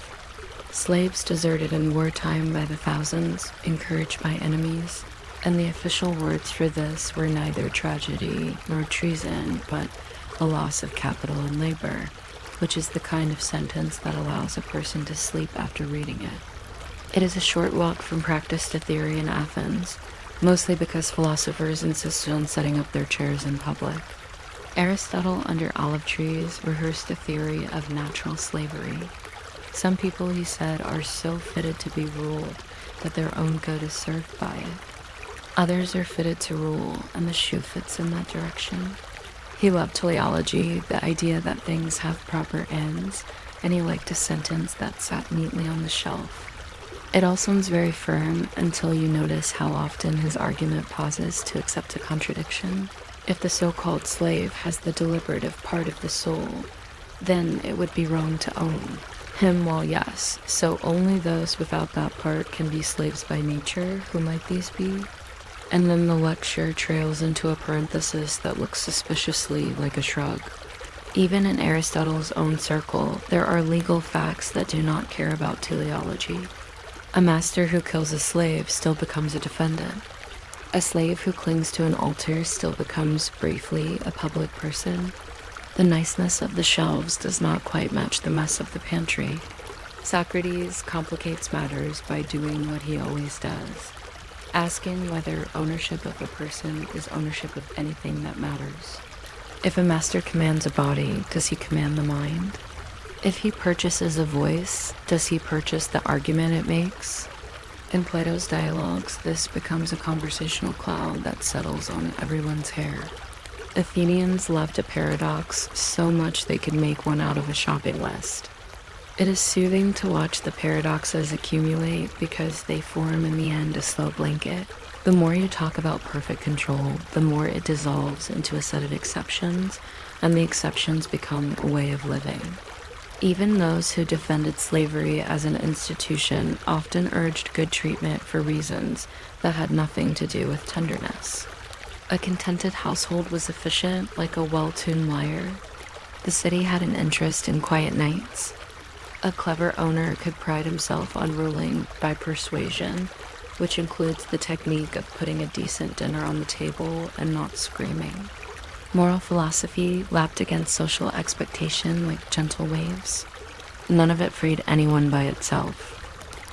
[SPEAKER 1] Slaves deserted in wartime by the thousands, encouraged by enemies, and the official words for this were neither tragedy nor treason, but a loss of capital and labor, which is the kind of sentence that allows a person to sleep after reading it. It is a short walk from practice to theory in Athens, mostly because philosophers insisted on setting up their chairs in public. Aristotle under olive trees rehearsed a theory of natural slavery. Some people, he said, are so fitted to be ruled that their own good is served by it. Others are fitted to rule, and the shoe fits in that direction. He loved teleology, the idea that things have proper ends, and he liked a sentence that sat neatly on the shelf. It all sounds very firm until you notice how often his argument pauses to accept a contradiction. If the so-called slave has the deliberative part of the soul, then it would be wrong to own him. Well, yes, so only those without that part can be slaves by nature. Who might these be? And then the lecture trails into a parenthesis that looks suspiciously like a shrug. Even in Aristotle's own circle, there are legal facts that do not care about teleology. A master who kills a slave still becomes a defendant. A slave who clings to an altar still becomes, briefly, a public person. The niceness of the shelves does not quite match the mess of the pantry. Socrates complicates matters by doing what he always does, asking whether ownership of a person is ownership of anything that matters. If a master commands a body, does he command the mind? If he purchases a voice, does he purchase the argument it makes? In Plato's dialogues, this becomes a conversational cloud that settles on everyone's hair. Athenians loved a paradox so much they could make one out of a shopping list. It is soothing to watch the paradoxes accumulate because they form in the end a slow blanket. The more you talk about perfect control, the more it dissolves into a set of exceptions, and the exceptions become a way of living. Even those who defended slavery as an institution often urged good treatment for reasons that had nothing to do with tenderness. A contented household was efficient like a well-tuned lyre. The city had an interest in quiet nights. A clever owner could pride himself on ruling by persuasion, which includes the technique of putting a decent dinner on the table and not screaming. Moral philosophy lapped against social expectation like gentle waves. None of it freed anyone by itself.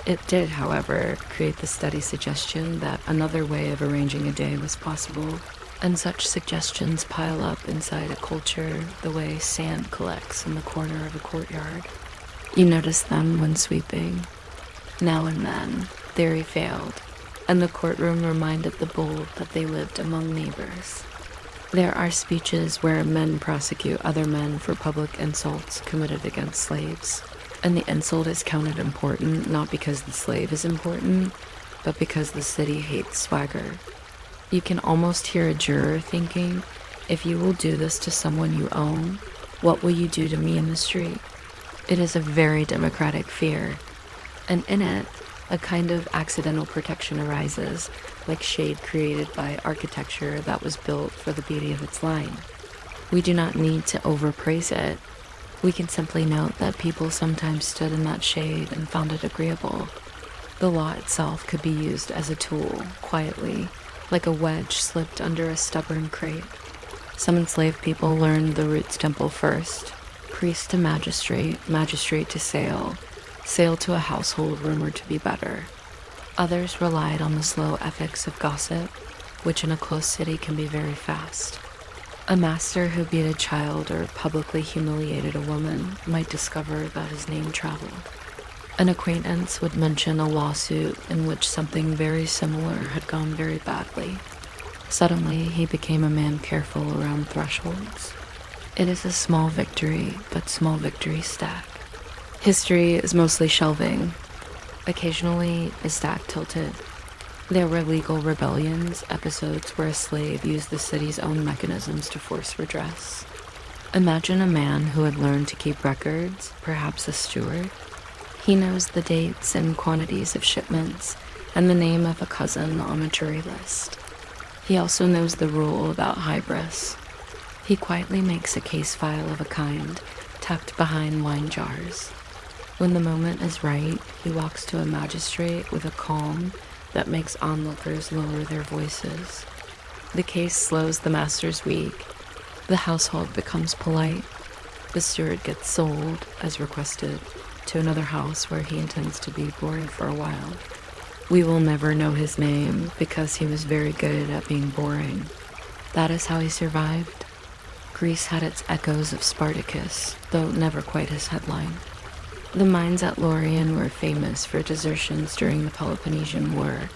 [SPEAKER 1] It did, however, create the steady suggestion that another way of arranging a day was possible, and such suggestions pile up inside a culture the way sand collects in the corner of a courtyard. You notice them when sweeping. Now and then, theory failed, and the courtroom reminded the bold that they lived among neighbors. There are speeches where men prosecute other men for public insults committed against slaves, and the insult is counted important not because the slave is important, but because the city hates swagger. You can almost hear a juror thinking, if you will do this to someone you own, what will you do to me in the street? It is a very democratic fear, and in it, a kind of accidental protection arises, like shade created by architecture that was built for the beauty of its line. We do not need to overpraise it. We can simply note that people sometimes stood in that shade and found it agreeable. The law itself could be used as a tool, quietly, like a wedge slipped under a stubborn crate. Some enslaved people learned the roots temple first, priest to magistrate, magistrate to sale, sale to a household rumored to be better. Others relied on the slow ethics of gossip, which in a close city can be very fast. A master who beat a child or publicly humiliated a woman might discover that his name traveled. An acquaintance would mention a lawsuit in which something very similar had gone very badly. Suddenly, he became a man careful around thresholds. It is a small victory, but small victories stack. History is mostly shelving. Occasionally, a stack tilted. There were legal rebellions, episodes where a slave used the city's own mechanisms to force redress. Imagine a man who had learned to keep records, perhaps a steward. He knows the dates and quantities of shipments and the name of a cousin on a jury list. He also knows the rule about hybris. He quietly makes a case file of a kind, tucked behind wine jars. When the moment is right, he walks to a magistrate with a calm that makes onlookers lower their voices. The case slows the master's week. The household becomes polite. The steward gets sold, as requested, to another house where he intends to be boring for a while. We will never know his name because he was very good at being boring. That is how he survived. Greece had its echoes of Spartacus, though never quite his headline. The mines at Lorien were famous for desertions during the Peloponnesian War,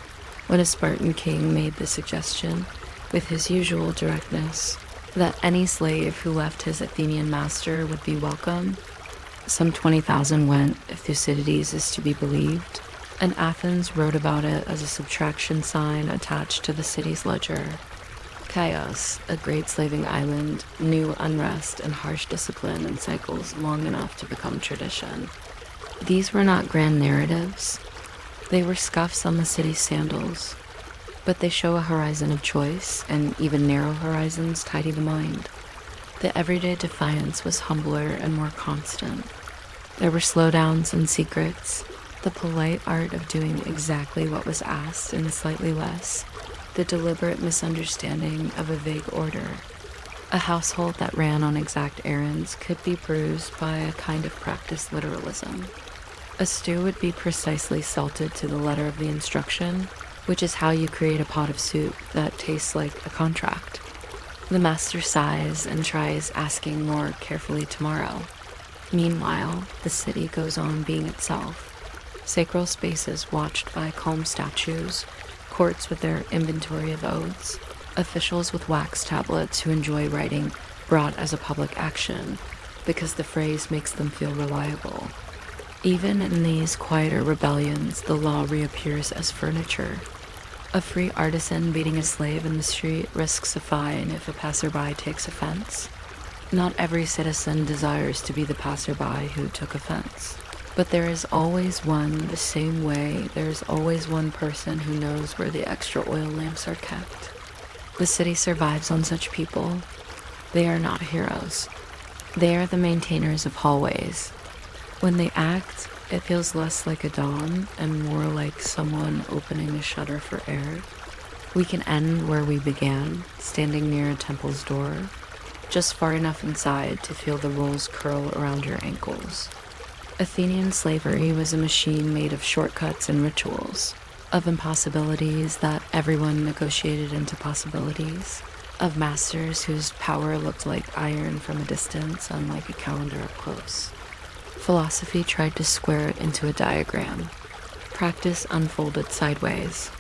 [SPEAKER 1] when a Spartan king made the suggestion, with his usual directness, that any slave who left his Athenian master would be welcome. Some 20,000 went, if Thucydides is to be believed. and Athens wrote about it as a subtraction sign attached to the city's ledger. Chios, a great slaving island, knew unrest and harsh discipline in cycles long enough to become tradition. These were not grand narratives. They were scuffs on the city's sandals, but they show a horizon of choice, and even narrow horizons tidy the mind. The everyday defiance was humbler and more constant. There were slowdowns and secrets, the polite art of doing exactly what was asked and slightly less, the deliberate misunderstanding of a vague order. A household that ran on exact errands could be bruised by a kind of practiced literalism. A stew would be precisely salted to the letter of the instruction, which is how you create a pot of soup that tastes like a contract. The master sighs and tries asking more carefully tomorrow. Meanwhile, the city goes on being itself. Sacral spaces watched by calm statues, courts with their inventory of oaths, officials with wax tablets who enjoy writing brought as a public action because the phrase makes them feel reliable. Even in these quieter rebellions, the law reappears as furniture. A free artisan beating a slave in the street risks a fine if a passerby takes offense. Not every citizen desires to be the passerby who took offense. But there is always one, the same way there is always one person who knows where the extra oil lamps are kept. The city survives on such people. They are not heroes. They are the maintainers of hallways. When they act, it feels less like a dawn and more like someone opening a shutter for air. We can end where we began, standing near a temple's door, just far enough inside to feel the rolls curl around your ankles. Athenian slavery was a machine made of shortcuts and rituals, of impossibilities that everyone negotiated into possibilities, of masters whose power looked like iron from a distance, unlike a calendar up close. Philosophy tried to square it into a diagram. Practice unfolded sideways.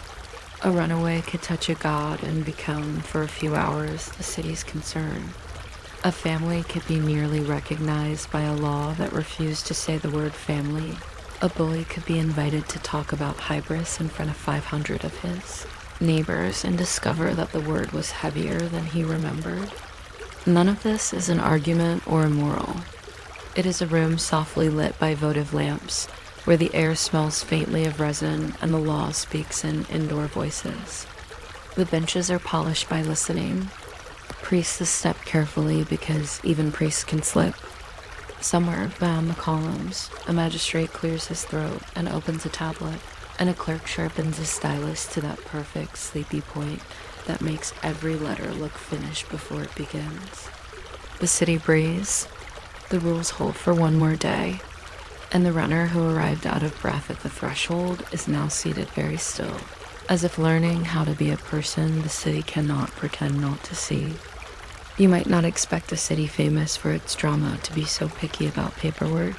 [SPEAKER 1] A runaway could touch a god and become, for a few hours, the city's concern. A family could be merely recognized by a law that refused to say the word family. A bully could be invited to talk about hybris in front of 500 of his neighbors and discover that the word was heavier than he remembered. None of this is an argument or a moral. It is a room softly lit by votive lamps, where the air smells faintly of resin and the law speaks in indoor voices. The benches are polished by listening. Priests step carefully because even priests can slip. Somewhere beyond the columns, a magistrate clears his throat and opens a tablet, and a clerk sharpens his stylus to that perfect sleepy point that makes every letter look finished before it begins. The city breathes. The rules hold for one more day, and the runner who arrived out of breath at the threshold is now seated very still, as if learning how to be a person the city cannot pretend not to see. You might not expect a city famous for its drama to be so picky about paperwork,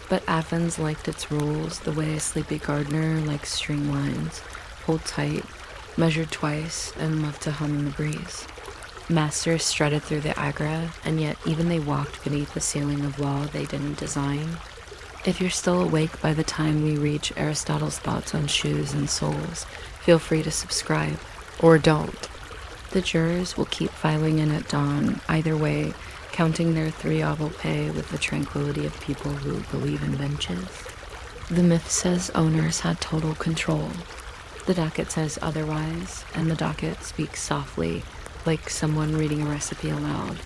[SPEAKER 1] but Athens liked its rules the way a sleepy gardener likes string lines, hold tight, measured twice, and loved to hum in the breeze. Masters strutted through the agora, and yet even they walked beneath the ceiling of law they didn't design. If you're still awake by the time we reach Aristotle's thoughts on shoes and soles, feel free to subscribe, or don't. The jurors will keep filing in at dawn, either way, counting their 3-obol pay with the tranquility of people who believe in benches. The myth says owners had total control. The docket says otherwise, and the docket speaks softly, like someone reading a recipe aloud.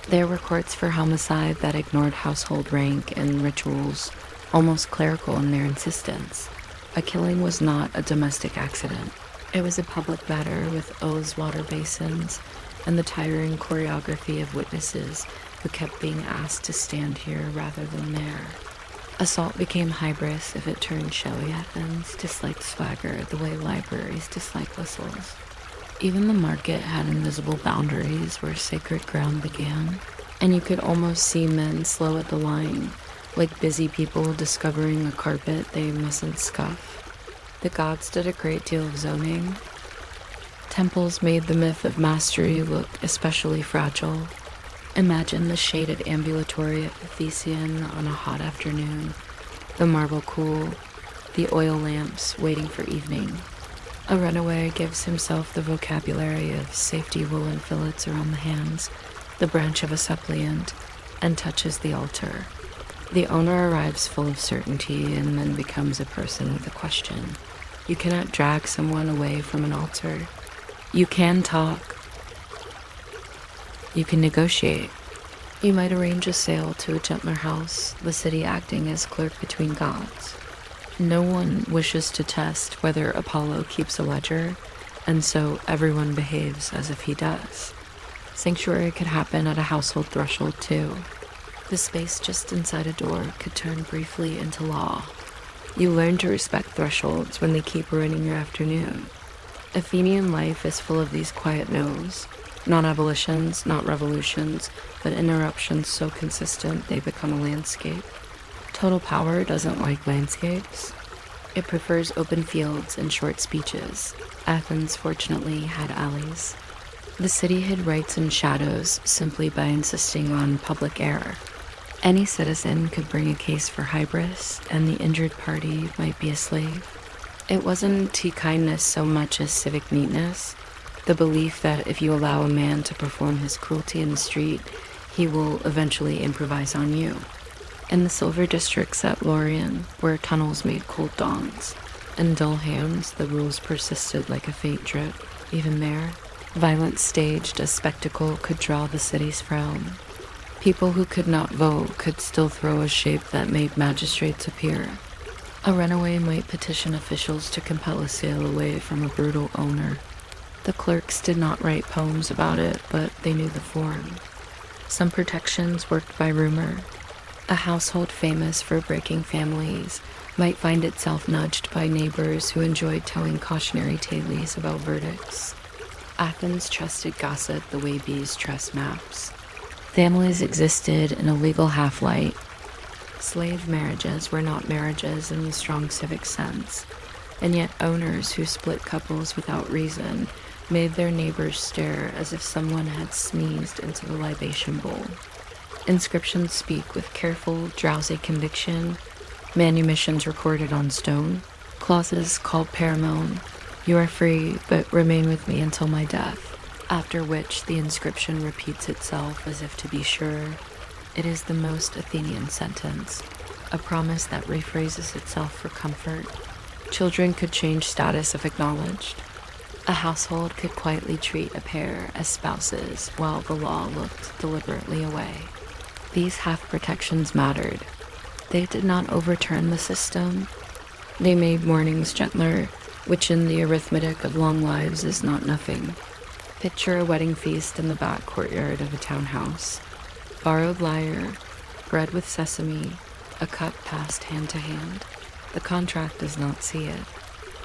[SPEAKER 1] There were courts for homicide that ignored household rank and rituals, almost clerical in their insistence. A killing was not a domestic accident. It was a public matter with oaths, water basins, and the tiring choreography of witnesses who kept being asked to stand here rather than there. Assault became hybris if it turned showy. Athens disliked swagger the way libraries dislike whistles. Even the market had invisible boundaries where sacred ground began, and you could almost see men slow at the line, like busy people discovering a carpet they mustn't scuff. The gods did a great deal of zoning. Temples made the myth of mastery look especially fragile. Imagine the shaded ambulatory at the Thesian on a hot afternoon, the marble cool, the oil lamps waiting for evening. A runaway gives himself the vocabulary of safety woolen fillets around the hands, the branch of a suppliant, and touches the altar. The owner arrives full of certainty and then becomes a person with a question. You cannot drag someone away from an altar. You can talk. You can negotiate. You might arrange a sale to a gentler house, the city acting as clerk between gods. No one wishes to test whether Apollo keeps a ledger, and so everyone behaves as if he does. Sanctuary could happen at a household threshold too. The space just inside a door could turn briefly into law. You learn to respect thresholds when they keep ruining your afternoon. Athenian life is full of these quiet no's. Not abolitions, not revolutions, but interruptions so consistent they become a landscape. Total power doesn't like landscapes. It prefers open fields and short speeches. Athens, fortunately, had alleys. The city hid rights in shadows simply by insisting on public air. Any citizen could bring a case for hybris, and the injured party might be a slave. It wasn't T-kindness so much as civic neatness, the belief that if you allow a man to perform his cruelty in the street, he will eventually improvise on you. In the silver districts at Lorien, where tunnels made cold dawns, in dull hands the rules persisted like a faint drip. Even there, violence staged as spectacle could draw the city's frown. People who could not vote could still throw a shape that made magistrates appear. A runaway might petition officials to compel a sale away from a brutal owner. The clerks did not write poems about it, but they knew the form. Some protections worked by rumor. A household famous for breaking families might find itself nudged by neighbors who enjoyed telling cautionary tales about verdicts. Athens trusted gossip the way bees trust maps. Families existed in a legal half-light. Slave marriages were not marriages in the strong civic sense, and yet owners who split couples without reason made their neighbors stare as if someone had sneezed into the libation bowl. Inscriptions speak with careful, drowsy conviction, manumissions recorded on stone, clauses called paramount, "You are free, but remain with me until my death," after which the inscription repeats itself as if to be sure. It is the most Athenian sentence, a promise that rephrases itself for comfort. Children could change status if acknowledged. A household could quietly treat a pair as spouses while the law looked deliberately away. These half-protections mattered. They did not overturn the system. They made mornings gentler, which in the arithmetic of long lives is not nothing. Picture a wedding feast in the back courtyard of a townhouse. Borrowed lyre, bread with sesame, a cup passed hand to hand. The contract does not see it.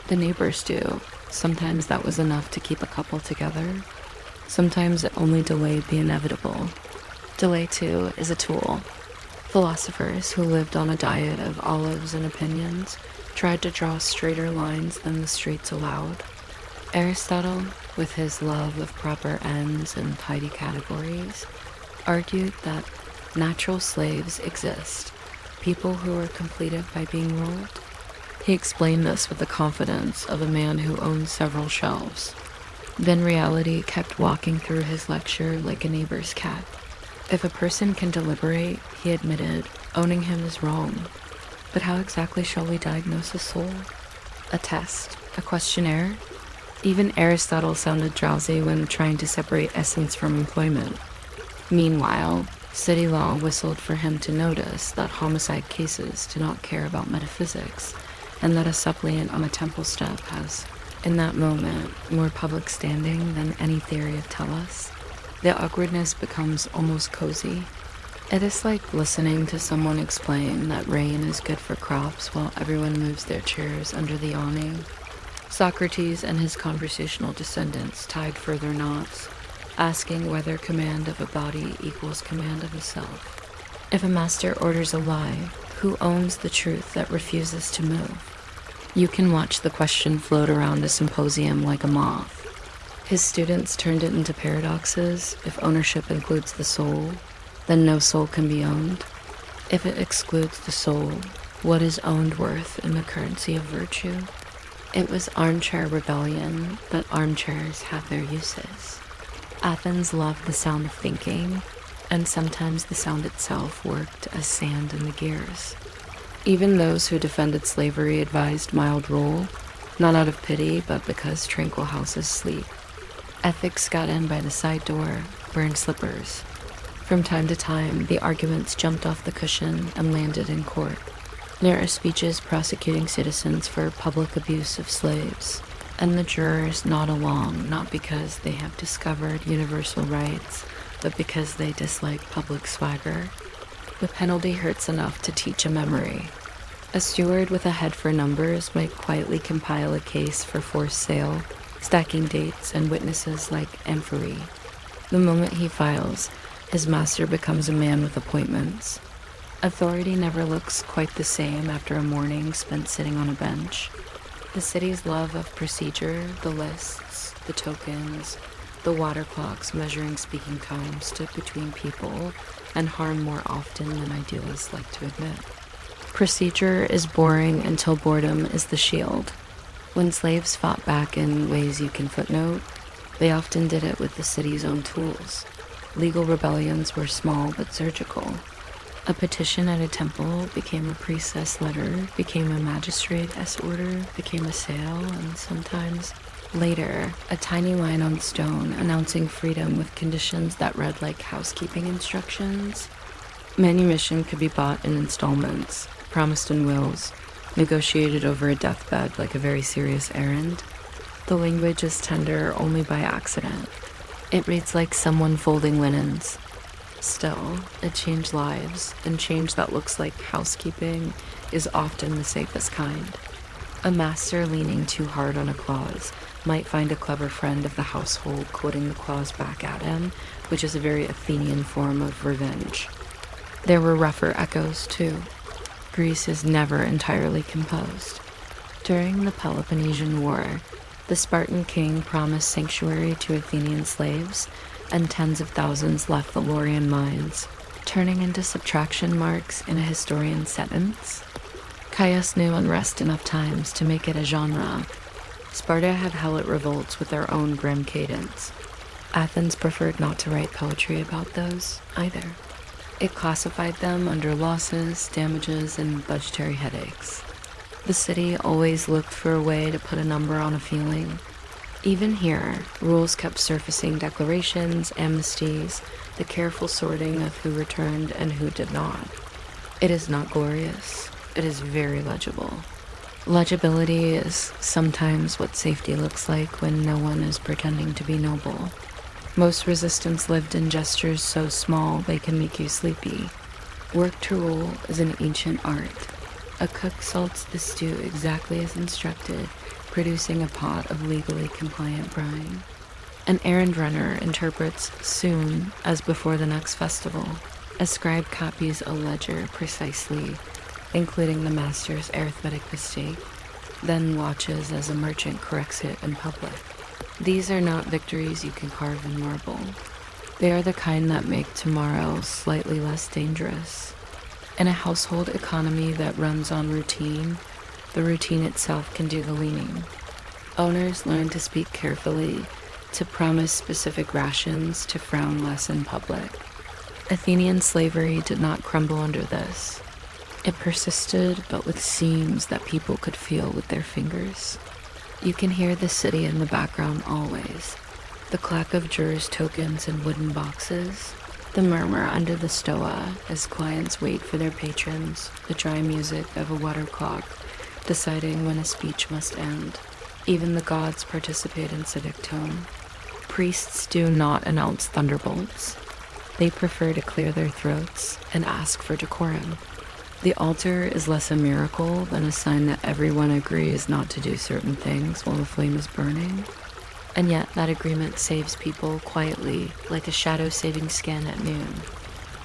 [SPEAKER 1] The neighbors do. Sometimes that was enough to keep a couple together. Sometimes it only delayed the inevitable. Delay, too, is a tool. Philosophers who lived on a diet of olives and opinions tried to draw straighter lines than the streets allowed. Aristotle, with his love of proper ends and tidy categories, argued that natural slaves exist, people who are completed by being ruled. He explained this with the confidence of a man who owns several shelves. Then reality kept walking through his lecture like a neighbor's cat. If a person can deliberate, he admitted, owning him is wrong. But how exactly shall we diagnose a soul? A test? A questionnaire? Even Aristotle sounded drowsy when trying to separate essence from employment. Meanwhile, city law whistled for him to notice that homicide cases do not care about metaphysics, and that a suppliant on a temple step has, in that moment, more public standing than any theory of Tellus. The awkwardness becomes almost cozy. It is like listening to someone explain that rain is good for crops while everyone moves their chairs under the awning. Socrates and his conversational descendants tied further knots, asking whether command of a body equals command of a self. If a master orders a lie, who owns the truth that refuses to move? You can watch the question float around a symposium like a moth. His students turned it into paradoxes. If ownership includes the soul, then no soul can be owned. If it excludes the soul, what is owned worth in the currency of virtue. It was armchair rebellion, but armchairs have their uses. Athens loved the sound of thinking, and sometimes the sound itself worked as sand in the gears. Even those who defended slavery advised mild rule, not out of pity, but because tranquil houses sleep. Ethics got in by the side door, burned slippers. From time to time, the arguments jumped off the cushion and landed in court. There are speeches prosecuting citizens for public abuse of slaves, and the jurors nod along not because they have discovered universal rights, but because they dislike public swagger. The penalty hurts enough to teach a memory. A steward with a head for numbers might quietly compile a case for forced sale, stacking dates and witnesses like amphory. The moment he files, his master becomes a man with appointments. Authority never looks quite the same after a morning spent sitting on a bench. The city's love of procedure, the lists, the tokens, the water clocks measuring speaking time stood between people and harm more often than idealists like to admit. Procedure is boring until boredom is the shield. When slaves fought back in ways you can footnote, they often did it with the city's own tools. Legal rebellions were small but surgical. A petition at a temple became a priestess letter, became a magistrate-s order, became a sale, and sometimes later, a tiny line on stone announcing freedom with conditions that read like housekeeping instructions. Manumission could be bought in installments, promised in wills, negotiated over a deathbed like a very serious errand. The language is tender only by accident. It reads like someone folding linens. Still, it changed lives, and change that looks like housekeeping is often the safest kind. A master leaning too hard on a clause might find a clever friend of the household quoting the clause back at him, which is a very Athenian form of revenge. There were rougher echoes, too. Greece is never entirely composed. During the Peloponnesian War, the Spartan king promised sanctuary to Athenian slaves, and tens of thousands left the Laurian mines, turning into subtraction marks in a historian's sentence. Caius knew unrest enough times to make it a genre. Sparta had helot revolts with their own grim cadence. Athens preferred not to write poetry about those, either. It classified them under losses, damages, and budgetary headaches. The city always looked for a way to put a number on a feeling. Even here, rules kept surfacing: declarations, amnesties, the careful sorting of who returned and who did not. It is not glorious. It is very legible. Legibility is sometimes what safety looks like when no one is pretending to be noble. Most resistance lived in gestures so small they can make you sleepy. Work to rule is an ancient art. A cook salts the stew exactly as instructed, producing a pot of legally compliant brine. An errand runner interprets soon as before the next festival. A scribe copies a ledger precisely, including the master's arithmetic mistake, then watches as a merchant corrects it in public. These are not victories you can carve in marble. They are the kind that make tomorrow slightly less dangerous. In a household economy that runs on routine, the routine itself can do the leaning. Owners learn to speak carefully, to promise specific rations, to frown less in public. Athenian slavery did not crumble under this. It persisted, but with seams that people could feel with their fingers. You can hear the city in the background always. The clack of jurors' tokens in wooden boxes, the murmur under the stoa as clients wait for their patrons, the dry music of a water clock deciding when a speech must end. Even the gods participate in civic tone. Priests do not announce thunderbolts. They prefer to clear their throats and ask for decorum. The altar is less a miracle than a sign that everyone agrees not to do certain things while the flame is burning. And yet that agreement saves people quietly, like a shadow-saving skin at noon.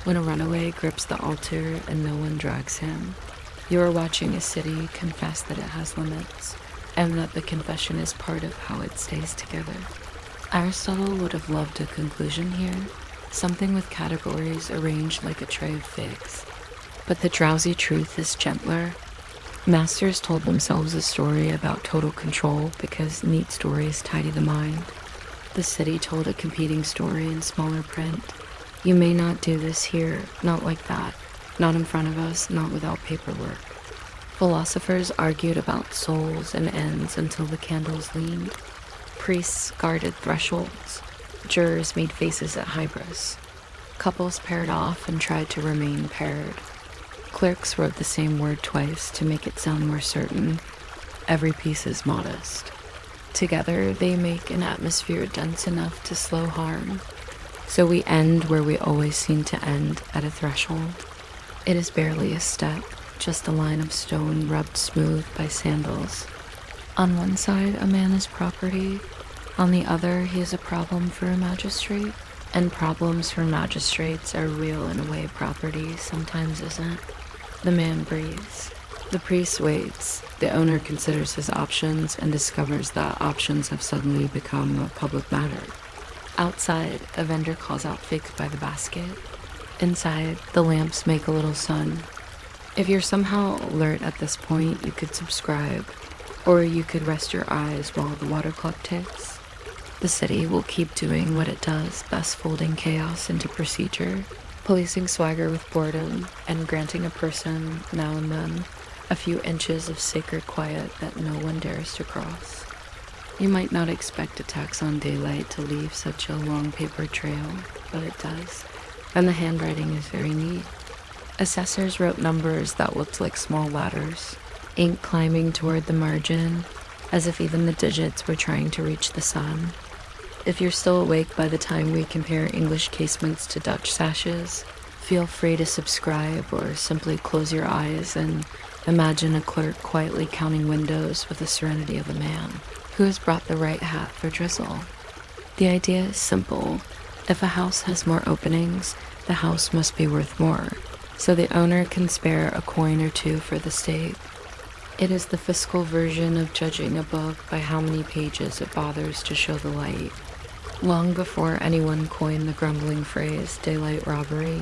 [SPEAKER 1] When a runaway grips the altar and no one drags him, you are watching a city confess that it has limits, and that the confession is part of how it stays together. Aristotle would have loved a conclusion here, something with categories arranged like a tray of figs. But the drowsy truth is gentler. Masters told themselves a story about total control because neat stories tidy the mind. The city told a competing story in smaller print. You may not do this here, not like that, not in front of us, not without paperwork. Philosophers argued about souls and ends until the candles leaned. Priests guarded thresholds. Jurors made faces at hybris. Couples paired off and tried to remain paired. Clerks wrote the same word twice to make it sound more certain. Every piece is modest. Together, they make an atmosphere dense enough to slow harm. So we end where we always seem to end, at a threshold. It is barely a step, just a line of stone rubbed smooth by sandals. On one side, a man is property. On the other, he is a problem for a magistrate. And problems for magistrates are real in a way property sometimes isn't. The man breathes. The priest waits. The owner considers his options and discovers that options have suddenly become a public matter. Outside, a vendor calls out figs by the basket. Inside, the lamps make a little sun. If you're somehow alert at this point, you could subscribe, or you could rest your eyes while the water clock ticks. The city will keep doing what it does, best folding chaos into procedure, policing swagger with boredom, and granting a person, now and then, a few inches of sacred quiet that no one dares to cross. You might not expect a tax on daylight to leave such a long paper trail, but it does, and the handwriting is very neat. Assessors wrote numbers that looked like small ladders, ink climbing toward the margin, as if even the digits were trying to reach the sun. If you're still awake by the time we compare English casements to Dutch sashes, feel free to subscribe or simply close your eyes and imagine a clerk quietly counting windows with the serenity of a man who has brought the right hat for drizzle. The idea is simple. If a house has more openings, the house must be worth more, so the owner can spare a coin or two for the state. It is the fiscal version of judging a book by how many pages it bothers to show the light. Long before anyone coined the grumbling phrase daylight robbery,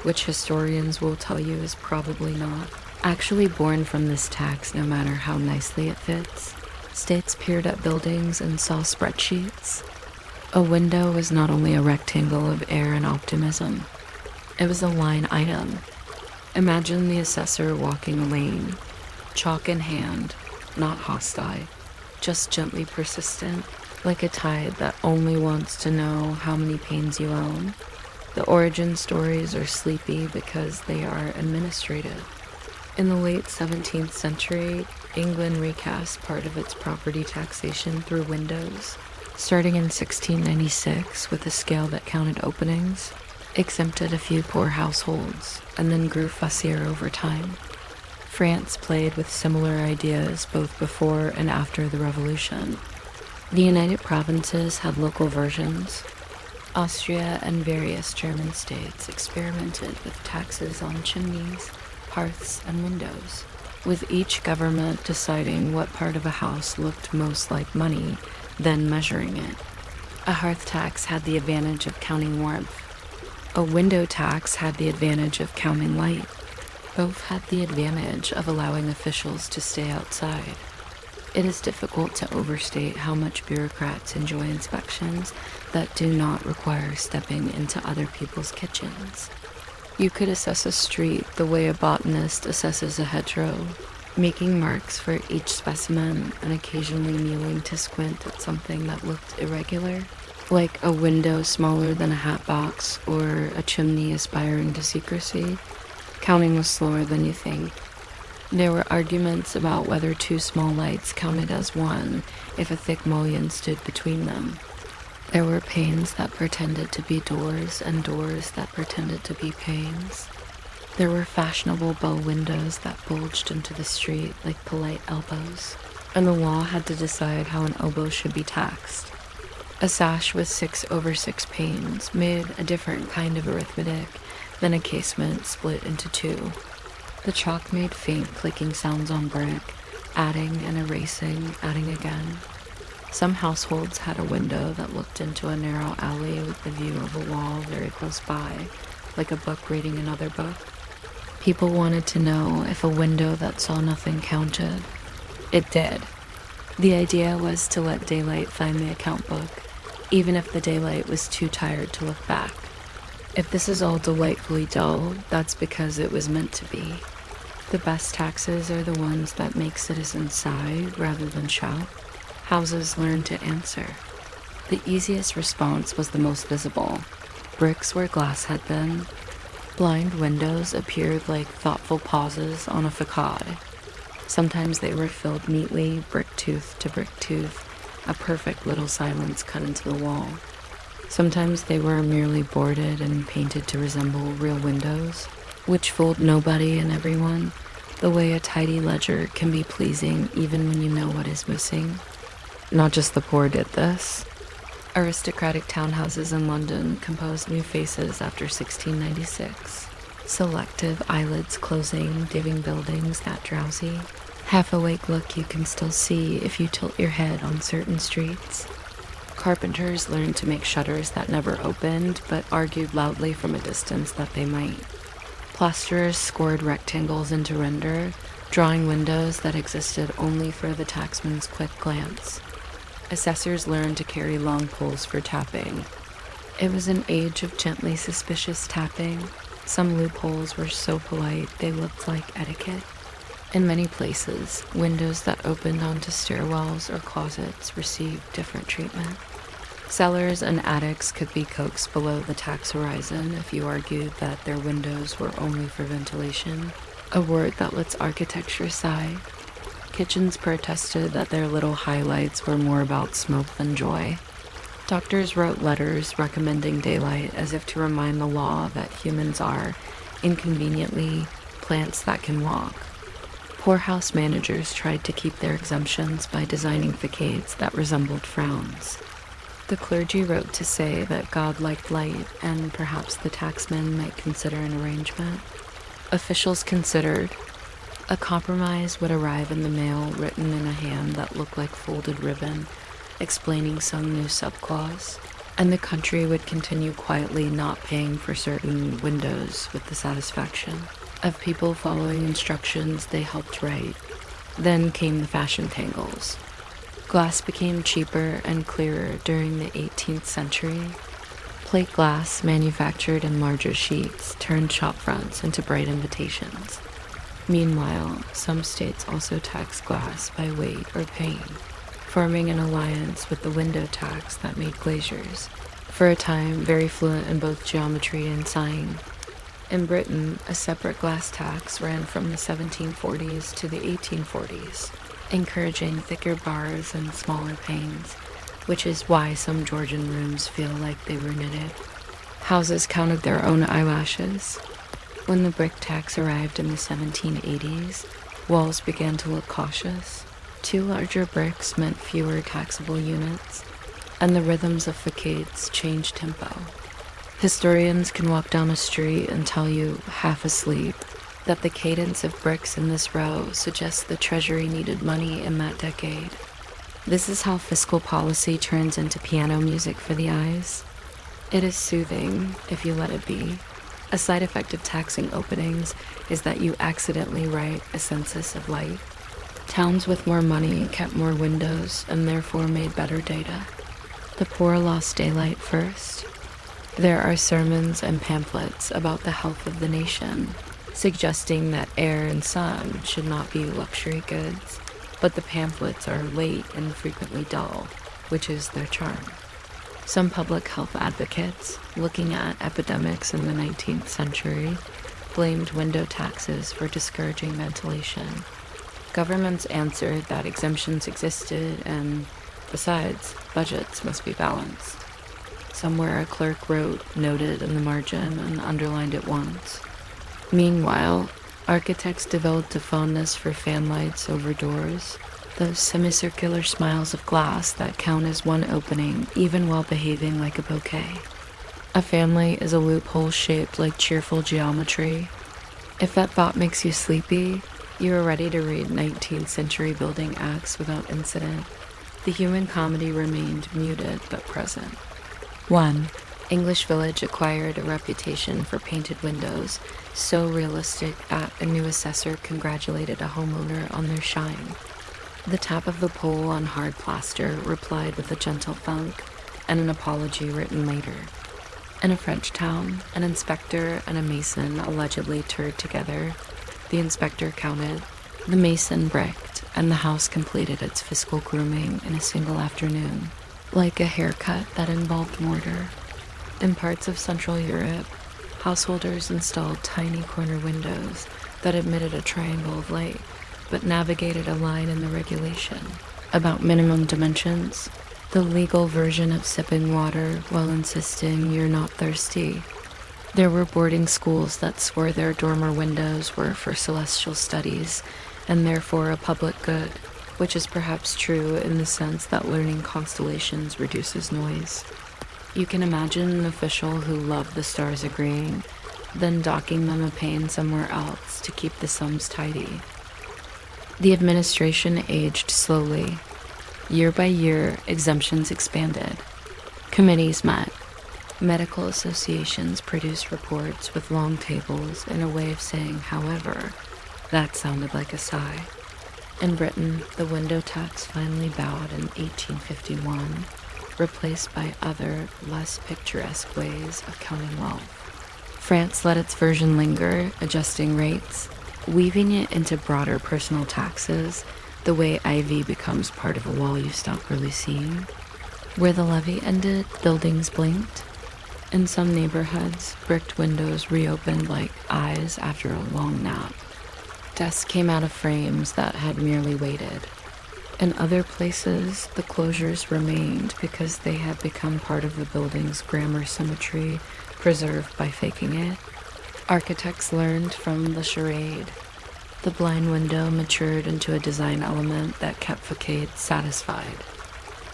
[SPEAKER 1] which historians will tell you is probably not actually born from this tax no matter how nicely it fits, states peered at buildings and saw spreadsheets. A window was not only a rectangle of air and optimism, it was a line item. Imagine the assessor walking a lane, chalk in hand, not hostile, just gently persistent, like a tide that only wants to know how many panes you own. The origin stories are sleepy because they are administrative. In the late 17th century, England recast part of its property taxation through windows, starting in 1696 with a scale that counted openings, exempted a few poor households, and then grew fussier over time. France played with similar ideas both before and after the Revolution. The United Provinces had local versions. Austria and various German states experimented with taxes on chimneys, hearths, and windows, with each government deciding what part of a house looked most like money, then measuring it. A hearth tax had the advantage of counting warmth. A window tax had the advantage of counting light. Both had the advantage of allowing officials to stay outside. It is difficult to overstate how much bureaucrats enjoy inspections that do not require stepping into other people's kitchens. You could assess a street the way a botanist assesses a hedgerow, making marks for each specimen and occasionally kneeling to squint at something that looked irregular, like a window smaller than a hat box or a chimney aspiring to secrecy. Counting was slower than you think. There were arguments about whether two small lights counted as one if a thick mullion stood between them. There were panes that pretended to be doors and doors that pretended to be panes. There were fashionable bow windows that bulged into the street like polite elbows, and the law had to decide how an oboe should be taxed. A sash with 6/6 panes made a different kind of arithmetic than a casement split into two. The chalk made faint clicking sounds on brick, adding and erasing, adding again. Some households had a window that looked into a narrow alley with the view of a wall very close by, like a book reading another book. People wanted to know if a window that saw nothing counted. It did. The idea was to let daylight find the account book, even if the daylight was too tired to look back. If this is all delightfully dull, that's because it was meant to be. The best taxes are the ones that make citizens sigh rather than shout. Houses learn to answer. The easiest response was the most visible. Bricks where glass had been. Blind windows appeared like thoughtful pauses on a facade. Sometimes they were filled neatly, brick tooth to brick tooth, a perfect little silence cut into the wall. Sometimes they were merely boarded and painted to resemble real windows, which fooled nobody and everyone, the way a tidy ledger can be pleasing even when you know what is missing. Not just the poor did this. Aristocratic townhouses in London composed new faces after 1696. Selective eyelids closing, giving buildings that drowsy, half-awake look you can still see if you tilt your head on certain streets. Carpenters learned to make shutters that never opened, but argued loudly from a distance that they might. Plasterers scored rectangles into render, drawing windows that existed only for the tacksman's quick glance. Assessors learned to carry long poles for tapping. It was an age of gently suspicious tapping. Some loopholes were so polite they looked like etiquette. In many places, windows that opened onto stairwells or closets received different treatment. Cellars and attics could be coaxed below the tax horizon if you argued that their windows were only for ventilation, a word that lets architecture sigh. Kitchens protested that their little highlights were more about smoke than joy. Doctors wrote letters recommending daylight as if to remind the law that humans are, inconveniently, plants that can walk. Poorhouse managers tried to keep their exemptions by designing facades that resembled frowns. The clergy wrote to say that God liked light and perhaps the taxman might consider an arrangement. Officials considered. A compromise would arrive in the mail written in a hand that looked like folded ribbon, explaining some new subclause, and the country would continue quietly not paying for certain windows with the satisfaction of people following instructions they helped write. Then came the fashion tangles. Glass became cheaper and clearer during the 18th century. Plate glass, manufactured in larger sheets, turned shop fronts into bright invitations. Meanwhile, some states also taxed glass by weight or pain, forming an alliance with the window tax that made glaziers, for a time very fluent in both geometry and sign. In Britain, a separate glass tax ran from the 1740s to the 1840s, encouraging thicker bars and smaller panes, which is why some Georgian rooms feel like they were knitted. Houses counted their own eyelashes. When the brick tax arrived in the 1780s, walls began to look cautious. 2 larger bricks meant fewer taxable units, and the rhythms of facades changed tempo. Historians can walk down a street and tell you, half asleep, that the cadence of bricks in this row suggests the Treasury needed money in that decade. This is how fiscal policy turns into piano music for the eyes. It is soothing, if you let it be. A side effect of taxing openings is that you accidentally write a census of light. Towns with more money kept more windows and therefore made better data. The poor lost daylight first. There are sermons and pamphlets about the health of the nation, suggesting that air and sun should not be luxury goods, but the pamphlets are late and frequently dull, which is their charm. Some public health advocates, looking at epidemics in the 19th century, blamed window taxes for discouraging ventilation. Governments answered that exemptions existed and, besides, budgets must be balanced. Somewhere a clerk wrote, noted in the margin, and underlined it once. Meanwhile, architects developed a fondness for fanlights over doors, those semicircular smiles of glass that count as one opening even while behaving like a bouquet. A fanlight is a loophole shaped like cheerful geometry. If that thought makes you sleepy, you are ready to read 19th century building acts without incident. The human comedy remained muted but present. 1. English Village acquired a reputation for painted windows, so realistic that a new assessor congratulated a homeowner on their shine. The tap of the pole on hard plaster replied with a gentle thunk, and an apology written later. In a French town, an inspector and a mason allegedly toured together. The inspector counted, the mason bricked, and the house completed its fiscal grooming in a single afternoon, like a haircut that involved mortar. In parts of Central Europe, householders installed tiny corner windows that admitted a triangle of light, but navigated a line in the regulation about minimum dimensions, the legal version of sipping water while insisting you're not thirsty. There were boarding schools that swore their dormer windows were for celestial studies, and therefore a public good, which is perhaps true in the sense that learning constellations reduces noise. You can imagine an official who loved the stars agreeing, then docking them a pane somewhere else to keep the sums tidy. The administration aged slowly. Year by year, exemptions expanded. Committees met. Medical associations produced reports with long tables in a way of saying, however. That sounded like a sigh. In Britain, the window tax finally bowed in 1851, replaced by other, less picturesque ways of counting wealth. France let its version linger, adjusting rates, weaving it into broader personal taxes, the way ivy becomes part of a wall you stop really seeing. Where the levee ended, buildings blinked. In some neighborhoods, bricked windows reopened like eyes after a long nap. Desks came out of frames that had merely waited. In other places, the closures remained because they had become part of the building's grammar symmetry, preserved by faking it. Architects learned from the charade. The blind window matured into a design element that kept facade satisfied.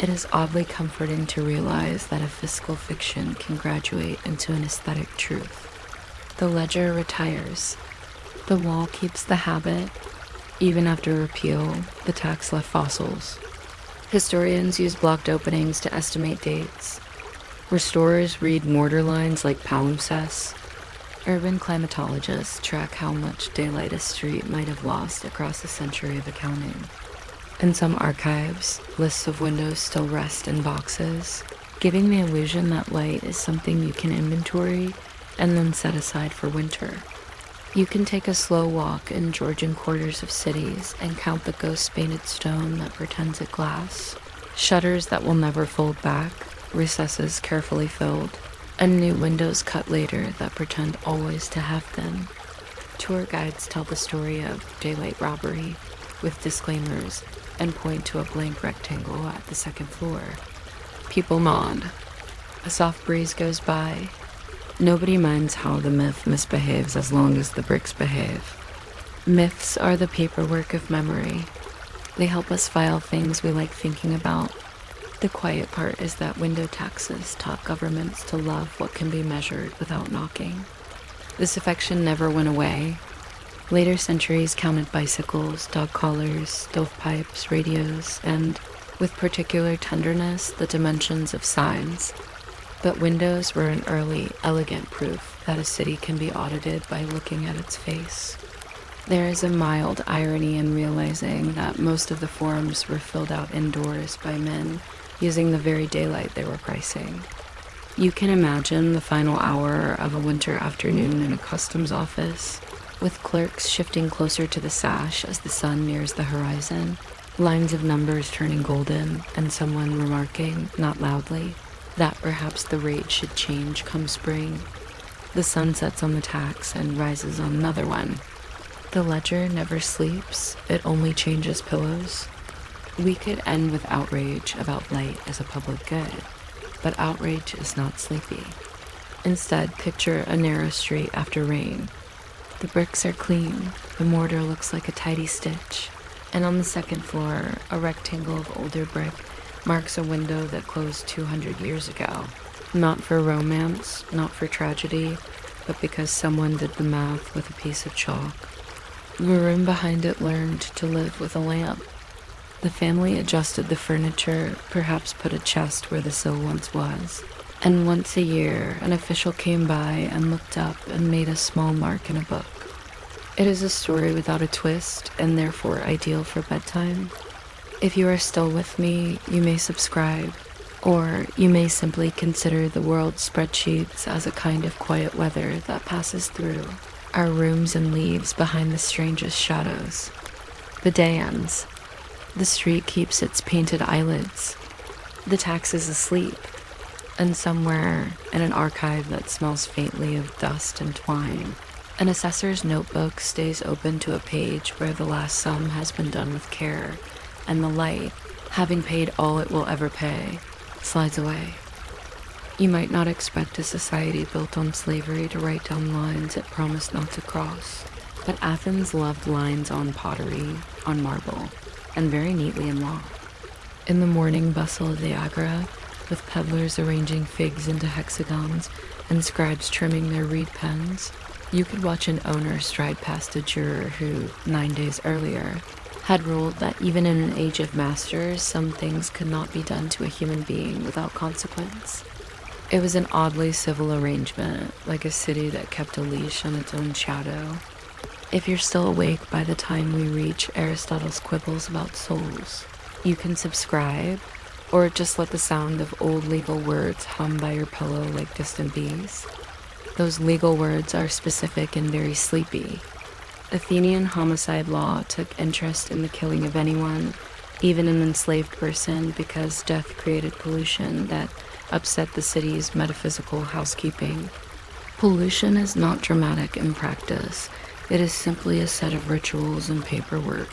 [SPEAKER 1] It is oddly comforting to realize that a fiscal fiction can graduate into an aesthetic truth. The ledger retires. The wall keeps the habit. Even after repeal, the tax left fossils. Historians use blocked openings to estimate dates. Restorers read mortar lines like palimpsests. Urban climatologists track how much daylight a street might have lost across a century of accounting. In some archives, lists of windows still rest in boxes, giving the illusion that light is something you can inventory and then set aside for winter. You can take a slow walk in Georgian quarters of cities and count the ghost-painted stone that pretends it's glass, shutters that will never fold back, recesses carefully filled, and new windows cut later that pretend always to have them. Tour guides tell the story of daylight robbery with disclaimers and point to a blank rectangle at the second floor. People nod. A soft breeze goes by. Nobody minds how the myth misbehaves as long as the bricks behave. Myths are the paperwork of memory. They help us file things we like thinking about. The quiet part is that window taxes taught governments to love what can be measured without knocking. This affection never went away. Later centuries counted bicycles, dog collars, stovepipes, radios, and, with particular tenderness, the dimensions of signs. But windows were an early, elegant proof that a city can be audited by looking at its face. There is a mild irony in realizing that most of the forms were filled out indoors by men using the very daylight they were pricing. You can imagine the final hour of a winter afternoon in a customs office, with clerks shifting closer to the sash as the sun nears the horizon, lines of numbers turning golden, and someone remarking, not loudly, that perhaps the rate should change come spring. The sun sets on the tax and rises on another one. The ledger never sleeps, it only changes pillows. We could end with outrage about light as a public good, but outrage is not sleepy. Instead, picture a narrow street after rain. The bricks are clean, the mortar looks like a tidy stitch, and on the second floor, a rectangle of older brick marks a window that closed 200 years ago. Not for romance, not for tragedy, but because someone did the math with a piece of chalk. The room behind it learned to live with a lamp. The family adjusted the furniture, perhaps put a chest where the sill once was. And once a year, an official came by and looked up and made a small mark in a book. It is a story without a twist and therefore ideal for bedtime. If you are still with me, you may subscribe, or you may simply consider the world's spreadsheets as a kind of quiet weather that passes through our rooms and leaves behind the strangest shadows. The day ends. The street keeps its painted eyelids. The tax is asleep. And somewhere in an archive that smells faintly of dust and twine, an assessor's notebook stays open to a page where the last sum has been done with care, and the light, having paid all it will ever pay, slides away. You might not expect a society built on slavery to write down lines it promised not to cross, but Athens loved lines on pottery, on marble, and very neatly in law. In the morning bustle of the agora, with peddlers arranging figs into hexagons and scribes trimming their reed pens, you could watch an owner stride past a juror who, 9 days earlier, had ruled that even in an age of masters, some things could not be done to a human being without consequence. It was an oddly civil arrangement, like a city that kept a leash on its own shadow. If you're still awake by the time we reach Aristotle's quibbles about souls, you can subscribe, or just let the sound of old legal words hum by your pillow like distant bees. Those legal words are specific and very sleepy. Athenian homicide law took interest in the killing of anyone, even an enslaved person, because death created pollution that upset the city's metaphysical housekeeping. Pollution is not dramatic in practice. It is simply a set of rituals and paperwork.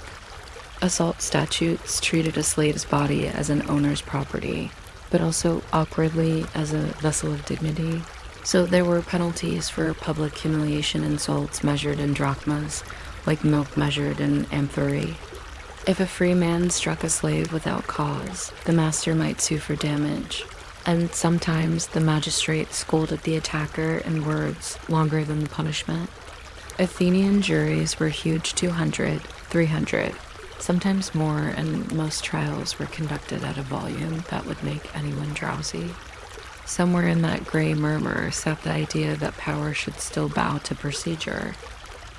[SPEAKER 1] Assault statutes treated a slave's body as an owner's property, but also awkwardly as a vessel of dignity. So there were penalties for public humiliation insults measured in drachmas, like milk measured in amphorae. If a free man struck a slave without cause, the master might sue for damage, and sometimes the magistrate scolded the attacker in words longer than the punishment. Athenian juries were huge 200, 300, sometimes more, and most trials were conducted at a volume that would make anyone drowsy. Somewhere in that gray murmur sat the idea that power should still bow to procedure.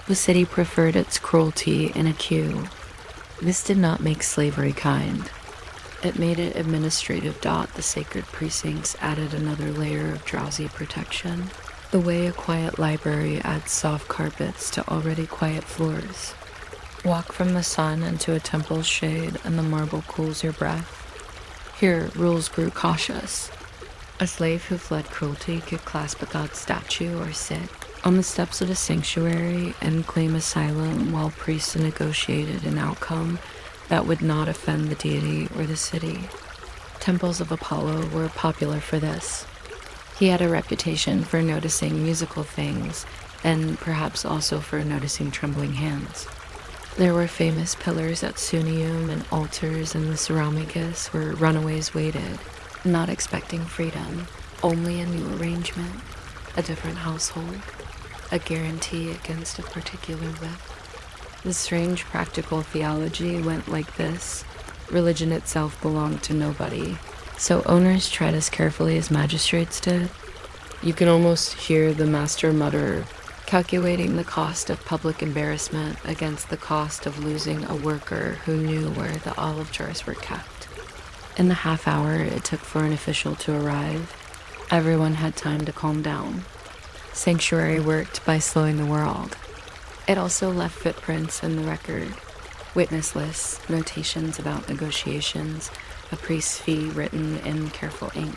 [SPEAKER 1] The city preferred its cruelty in a queue. This did not make slavery kind. It made it administrative. The sacred precincts added another layer of drowsy protection, the way a quiet library adds soft carpets to already quiet floors. Walk from the sun into a temple's shade and the marble cools your breath. Here, rules grew cautious. A slave who fled cruelty could clasp a god's statue or sit on the steps of a sanctuary and claim asylum while priests negotiated an outcome that would not offend the deity or the city. Temples of Apollo were popular for this. He had a reputation for noticing musical things, and perhaps also for noticing trembling hands. There were famous pillars at Sunium and altars in the Ceramigus where runaways waited, not expecting freedom, only a new arrangement, a different household, a guarantee against a particular whip. The strange practical theology went like this: religion itself belonged to nobody, so owners tread as carefully as magistrates did. You can almost hear the master mutter, calculating the cost of public embarrassment against the cost of losing a worker who knew where the olive jars were kept. In the half hour it took for an official to arrive, everyone had time to calm down. Sanctuary worked by slowing the world. It also left footprints in the record, witness lists, notations about negotiations, a priest's fee written in careful ink.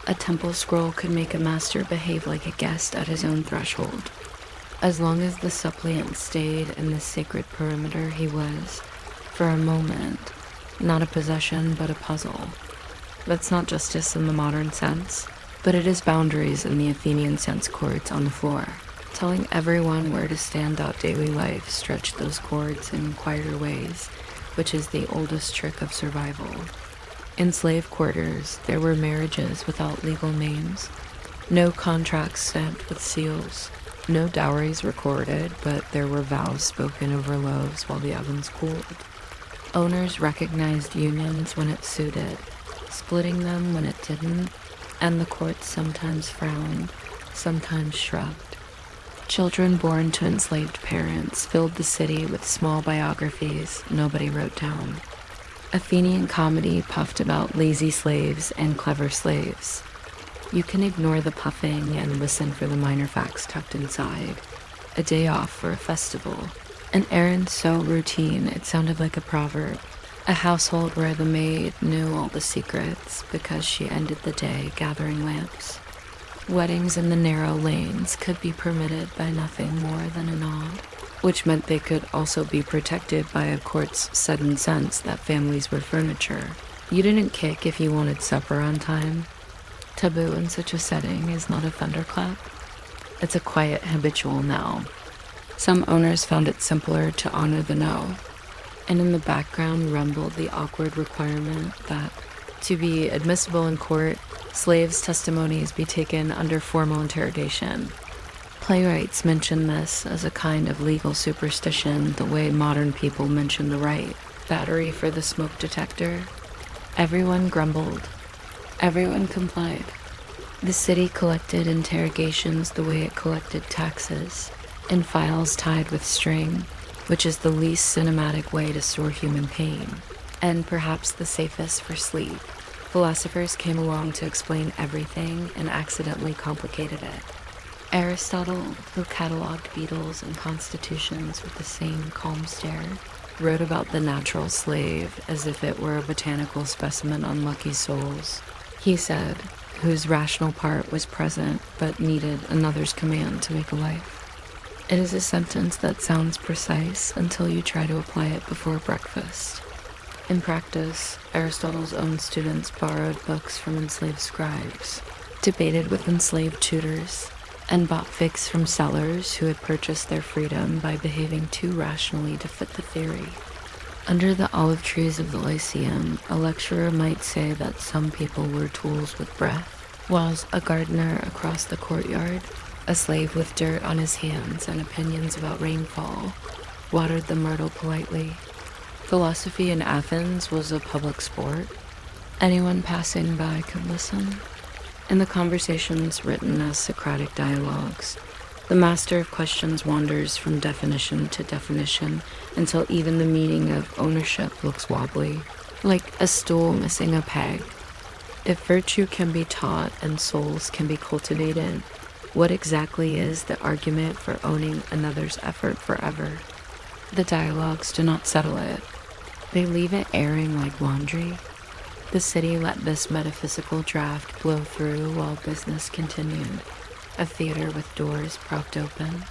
[SPEAKER 1] A temple scroll could make a master behave like a guest at his own threshold. As long as the suppliant stayed in the sacred perimeter, he was, for a moment, not a possession but a puzzle. That's not justice in the modern sense, but it is boundaries in the Athenian sense cords on the floor. Telling everyone where to stand out daily life stretched those cords in quieter ways, which is the oldest trick of survival. In slave quarters, there were marriages without legal names, no contracts stamped with seals, no dowries recorded, but there were vows spoken over loaves while the ovens cooled. Owners recognized unions when it suited, splitting them when it didn't, and the courts sometimes frowned, sometimes shrugged. Children born to enslaved parents filled the city with small biographies nobody wrote down. Athenian comedy puffed about lazy slaves and clever slaves. You can ignore the puffing and listen for the minor facts tucked inside. A day off for a festival. An errand so routine it sounded like a proverb. A household where the maid knew all the secrets because she ended the day gathering lamps. Weddings in the narrow lanes could be permitted by nothing more than a nod, which meant they could also be protected by a court's sudden sense that families were furniture. You didn't kick if you wanted supper on time. Taboo in such a setting is not a thunderclap. It's a quiet habitual now. Some owners found it simpler to honor the no, and in the background rumbled the awkward requirement that, to be admissible in court, slaves' testimonies be taken under formal interrogation. Playwrights mention this as a kind of legal superstition the way modern people mention the right battery for the smoke detector. Everyone grumbled. Everyone complied. The city collected interrogations the way it collected taxes, in files tied with string, which is the least cinematic way to store human pain, and perhaps the safest for sleep. Philosophers came along to explain everything and accidentally complicated it. Aristotle, who catalogued beetles and constitutions with the same calm stare, wrote about the natural slave as if it were a botanical specimen on lucky souls. He said, whose rational part was present but needed another's command to make a life. It is a sentence that sounds precise until you try to apply it before breakfast. In practice, Aristotle's own students borrowed books from enslaved scribes, debated with enslaved tutors, and bought figs from sellers who had purchased their freedom by behaving too rationally to fit the theory. Under the olive trees of the Lyceum, a lecturer might say that some people were tools with breath, whilst a gardener across the courtyard, a slave with dirt on his hands and opinions about rainfall, watered the myrtle politely. Philosophy in Athens was a public sport. Anyone passing by could listen. In the conversations written as Socratic dialogues, the master of questions wanders from definition to definition until even the meaning of ownership looks wobbly, like a stool missing a peg. If virtue can be taught and souls can be cultivated, what exactly is the argument for owning another's effort forever? The dialogues do not settle it. They leave it airing like laundry. The city let this metaphysical draft blow through while business continued, a theater with doors propped open.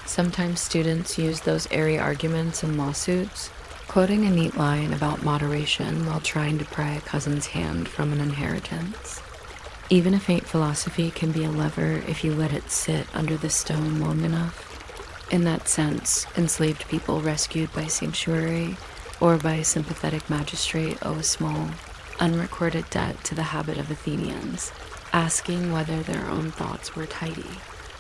[SPEAKER 1] Sometimes students use those airy arguments in lawsuits, quoting a neat line about moderation while trying to pry a cousin's hand from an inheritance. Even a faint philosophy can be a lever if you let it sit under the stone long enough. In that sense, enslaved people rescued by sanctuary or by a sympathetic magistrate owe a small, unrecorded debt to the habit of Athenians, asking whether their own thoughts were tidy.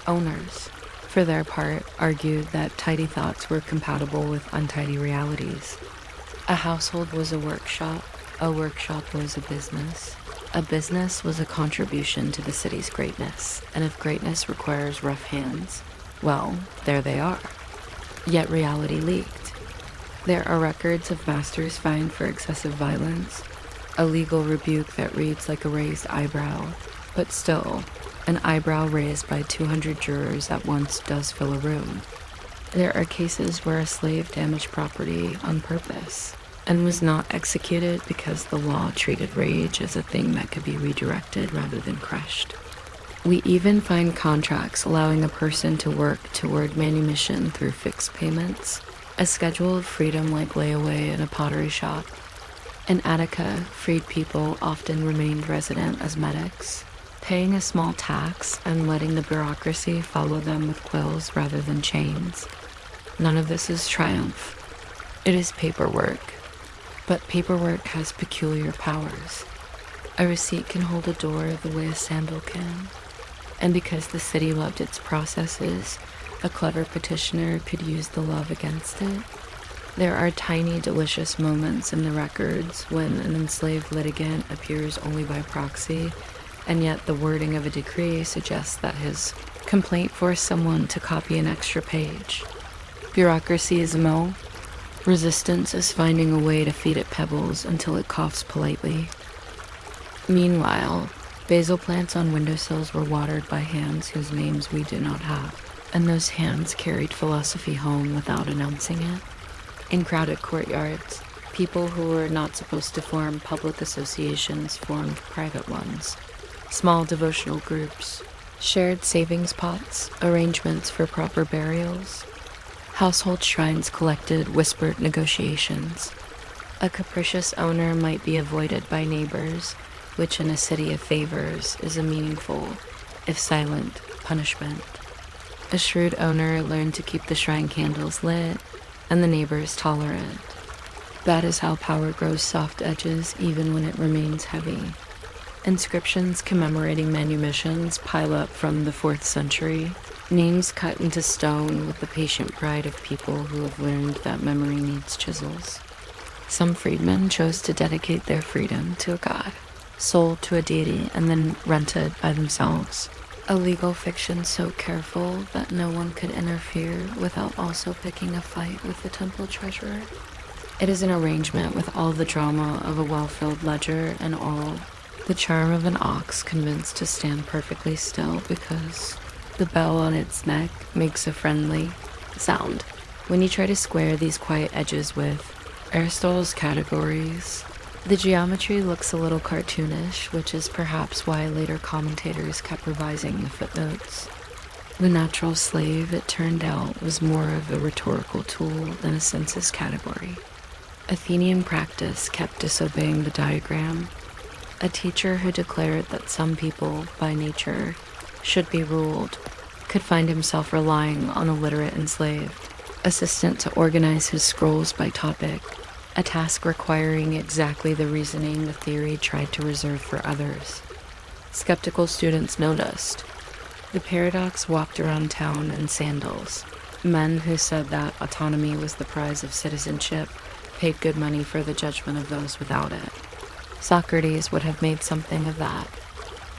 [SPEAKER 1] Owners, for their part, argued that tidy thoughts were compatible with untidy realities. A household was a workshop was a business was a contribution to the city's greatness, and if greatness requires rough hands, well, there they are. Yet reality leaked. There are records of masters fined for excessive violence, a legal rebuke that reads like a raised eyebrow, but still, an eyebrow raised by 200 jurors at once does fill a room. There are cases where a slave damaged property on purpose and was not executed because the law treated rage as a thing that could be redirected rather than crushed. We even find contracts allowing a person to work toward manumission through fixed payments, a schedule of freedom like layaway in a pottery shop. In Attica, freed people often remained resident as medics, paying a small tax and letting the bureaucracy follow them with quills rather than chains. None of this is triumph. It is paperwork. But paperwork has peculiar powers. A receipt can hold a door the way a sandal can. And because the city loved its processes, a clever petitioner could use the love against it. There are tiny, delicious moments in the records when an enslaved litigant appears only by proxy and yet the wording of a decree suggests that his complaint forced someone to copy an extra page. Bureaucracy is a mo. Resistance is finding a way to feed it pebbles until it coughs politely. Meanwhile, basil plants on windowsills were watered by hands whose names we do not have, and those hands carried philosophy home without announcing it. In crowded courtyards, people who were not supposed to form public associations formed private ones. Small devotional groups, shared savings pots, arrangements for proper burials. Household shrines collected whispered negotiations. A capricious owner might be avoided by neighbors, which in a city of favors is a meaningful, if silent, punishment. A shrewd owner learned to keep the shrine candles lit, and the neighbors tolerant. That is how power grows soft edges even when it remains heavy. Inscriptions commemorating manumissions pile up from the 4th century, names cut into stone with the patient pride of people who have learned that memory needs chisels. Some freedmen chose to dedicate their freedom to a god, sold to a deity and then rented by themselves. A legal fiction so careful that no one could interfere without also picking a fight with the temple treasurer. It is an arrangement with all the drama of a well-filled ledger and all the charm of an ox convinced to stand perfectly still because the bell on its neck makes a friendly sound. When you try to square these quiet edges with Aristotle's categories, the geometry looks a little cartoonish, which is perhaps why later commentators kept revising the footnotes. The natural slave, it turned out, was more of a rhetorical tool than a census category. Athenian practice kept disobeying the diagram. A teacher who declared that some people, by nature, should be ruled, could find himself relying on a literate enslaved assistant to organize his scrolls by topic, a task requiring exactly the reasoning the theory tried to reserve for others. Skeptical students noticed. The paradox walked around town in sandals. Men who said that autonomy was the prize of citizenship paid good money for the judgment of those without it. Socrates would have made something of that.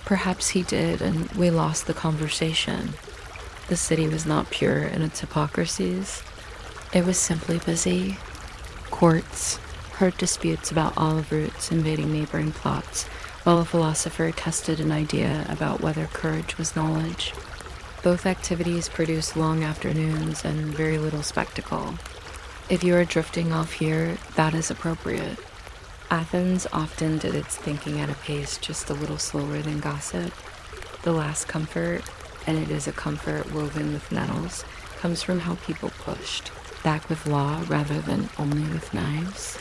[SPEAKER 1] Perhaps he did, and we lost the conversation. The city was not pure in its hypocrisies. It was simply busy. Courts heard disputes about olive roots invading neighboring plots, while a philosopher tested an idea about whether courage was knowledge. Both activities produced long afternoons and very little spectacle. If you are drifting off here, that is appropriate. Athens often did its thinking at a pace just a little slower than gossip. The last comfort, and it is a comfort woven with nettles, comes from how people pushed, back with law rather than only with knives.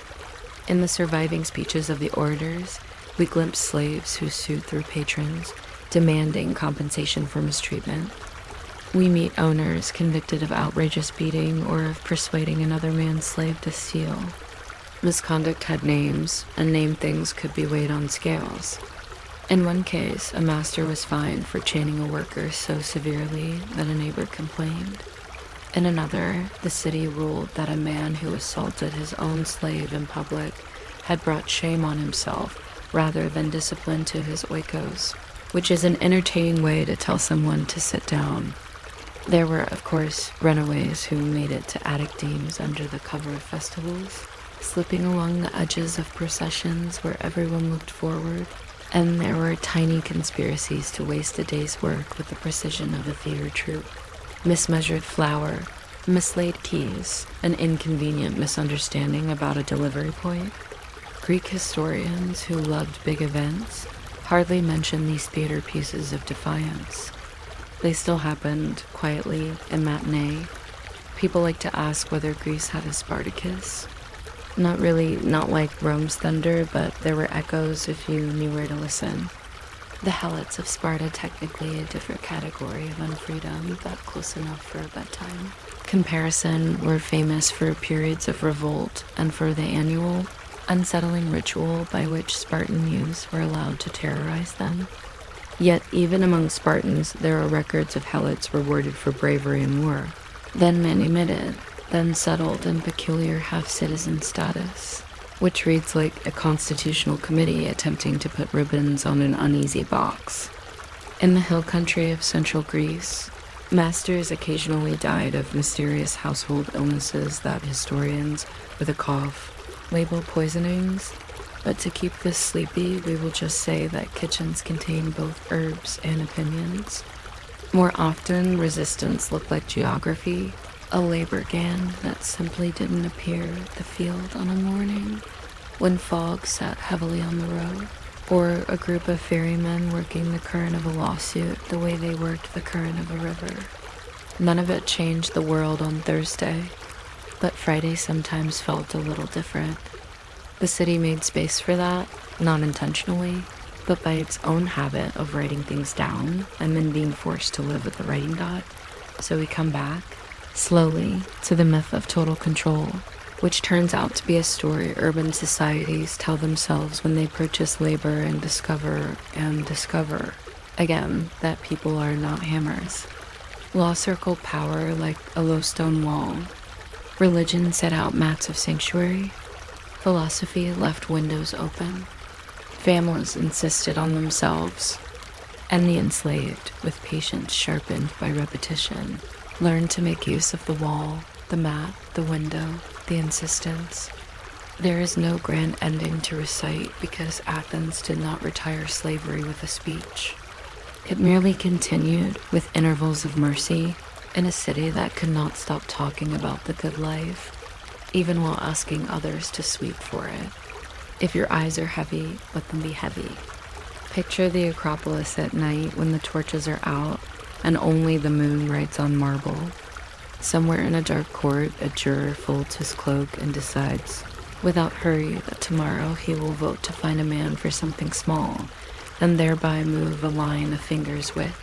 [SPEAKER 1] In the surviving speeches of the orators, we glimpse slaves who sued through patrons, demanding compensation for mistreatment. We meet owners convicted of outrageous beating or of persuading another man's slave to steal. Misconduct had names, and named things could be weighed on scales. In one case, a master was fined for chaining a worker so severely that a neighbor complained. In another, the city ruled that a man who assaulted his own slave in public had brought shame on himself rather than discipline to his oikos, which is an entertaining way to tell someone to sit down. There were, of course, runaways who made it to attic demes under the cover of festivals, slipping along the edges of processions where everyone looked forward, and there were tiny conspiracies to waste a day's work with the precision of a theater troupe. Mismeasured flour, mislaid keys, an inconvenient misunderstanding about a delivery point. Greek historians who loved big events hardly mention these theater pieces of defiance. They still happened quietly in matinee. People like to ask whether Greece had a Spartacus. Not like Rome's thunder, but there were echoes if you knew where to listen. The Helots of Sparta, technically a different category of unfreedom, but close enough for a bedtime. Comparison were famous for periods of revolt and for the annual, unsettling ritual by which Spartan youths were allowed to terrorize them. Yet even among Spartans, there are records of Helots rewarded for bravery in war, then manumitted, then settled in peculiar half-citizen status. which reads like a constitutional committee attempting to put ribbons on an uneasy box. In the hill country of central Greece, masters occasionally died of mysterious household illnesses that historians, with a cough, label poisonings. But to keep this sleepy, we will just say that kitchens contain both herbs and opinions. More often, resistance looked like geography, a labor gan that simply didn't appear at the field on a morning when fog sat heavily on the road, or a group of ferrymen working the current of a lawsuit the way they worked the current of a river. None of it changed the world on Thursday, but Friday sometimes felt a little different. The city made space for that, not intentionally, but by its own habit of writing things down and then being forced to live with the writing dot. So we come back, slowly, to the myth of total control, which turns out to be a story urban societies tell themselves when they purchase labor and discover, again, that people are not hammers. Law circled power like a low stone wall. Religion set out mats of sanctuary. Philosophy left windows open. Families insisted on themselves, and the enslaved, with patience sharpened by repetition, learned to make use of the wall, the mat, the window, the insistence. There is no grand ending to recite because Athens did not retire slavery with a speech. It merely continued with intervals of mercy in a city that could not stop talking about the good life, even while asking others to sweep for it. If your eyes are heavy, let them be heavy. Picture the Acropolis at night when the torches are out and only the moon writes on marble. Somewhere in a dark court, a juror folds his cloak and decides, without hurry, that tomorrow he will vote to fine a man for something small, and thereby move a line of fingers width.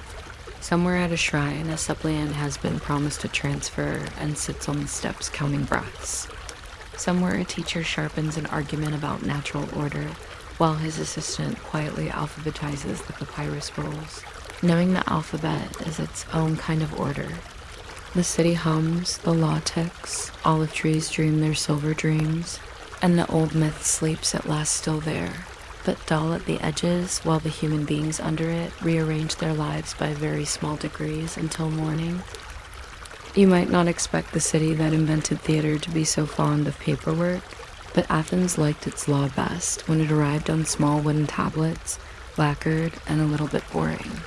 [SPEAKER 1] Somewhere at a shrine, a suppliant has been promised a transfer and sits on the steps counting breaths. Somewhere a teacher sharpens an argument about natural order, while his assistant quietly alphabetizes the papyrus rolls, knowing the alphabet is its own kind of order. The city hums, the law ticks, olive trees dream their silver dreams, and the old myth sleeps at last still there, but dull at the edges, while the human beings under it rearrange their lives by very small degrees until morning. You might not expect the city that invented theater to be so fond of paperwork, but Athens liked its law best when it arrived on small wooden tablets, lacquered and a little bit boring.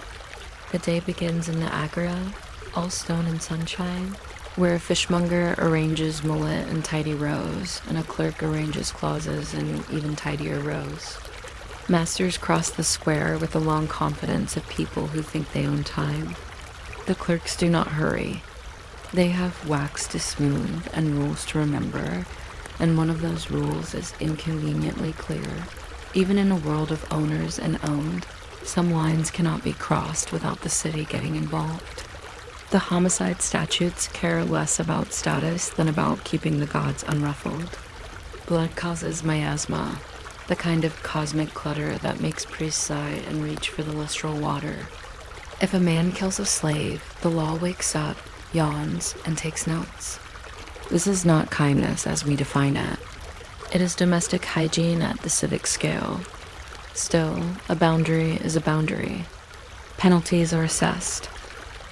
[SPEAKER 1] The day begins in the Agora, all stone and sunshine, where a fishmonger arranges mullet in tidy rows, and a clerk arranges clauses in even tidier rows. Masters cross the square with the long confidence of people who think they own time. The clerks do not hurry. They have wax to smooth and rules to remember, and one of those rules is inconveniently clear. Even in a world of owners and owned, some lines cannot be crossed without the city getting involved. The homicide statutes care less about status than about keeping the gods unruffled. Blood causes miasma, the kind of cosmic clutter that makes priests sigh and reach for the lustral water. If a man kills a slave, the law wakes up, yawns, and takes notes. This is not kindness as we define it. It is domestic hygiene at the civic scale. Still, a boundary is a boundary. Penalties are assessed.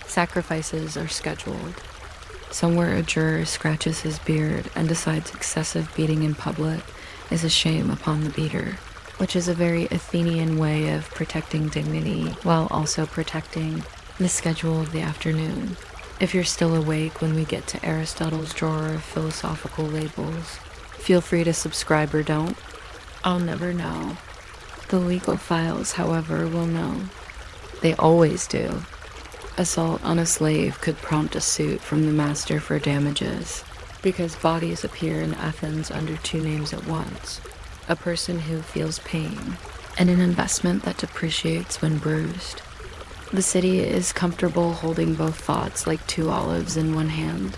[SPEAKER 1] Sacrifices are scheduled. Somewhere a juror scratches his beard and decides excessive beating in public is a shame upon the beater, which is a very Athenian way of protecting dignity while also protecting the schedule of the afternoon. If you're still awake when we get to Aristotle's drawer of philosophical labels, feel free to subscribe or don't. I'll never know. The legal files, however, will know. They always do. Assault on a slave could prompt a suit from the master for damages, because bodies appear in Athens under two names at once: a person who feels pain, and an investment that depreciates when bruised. The city is comfortable holding both thoughts like two olives in one hand.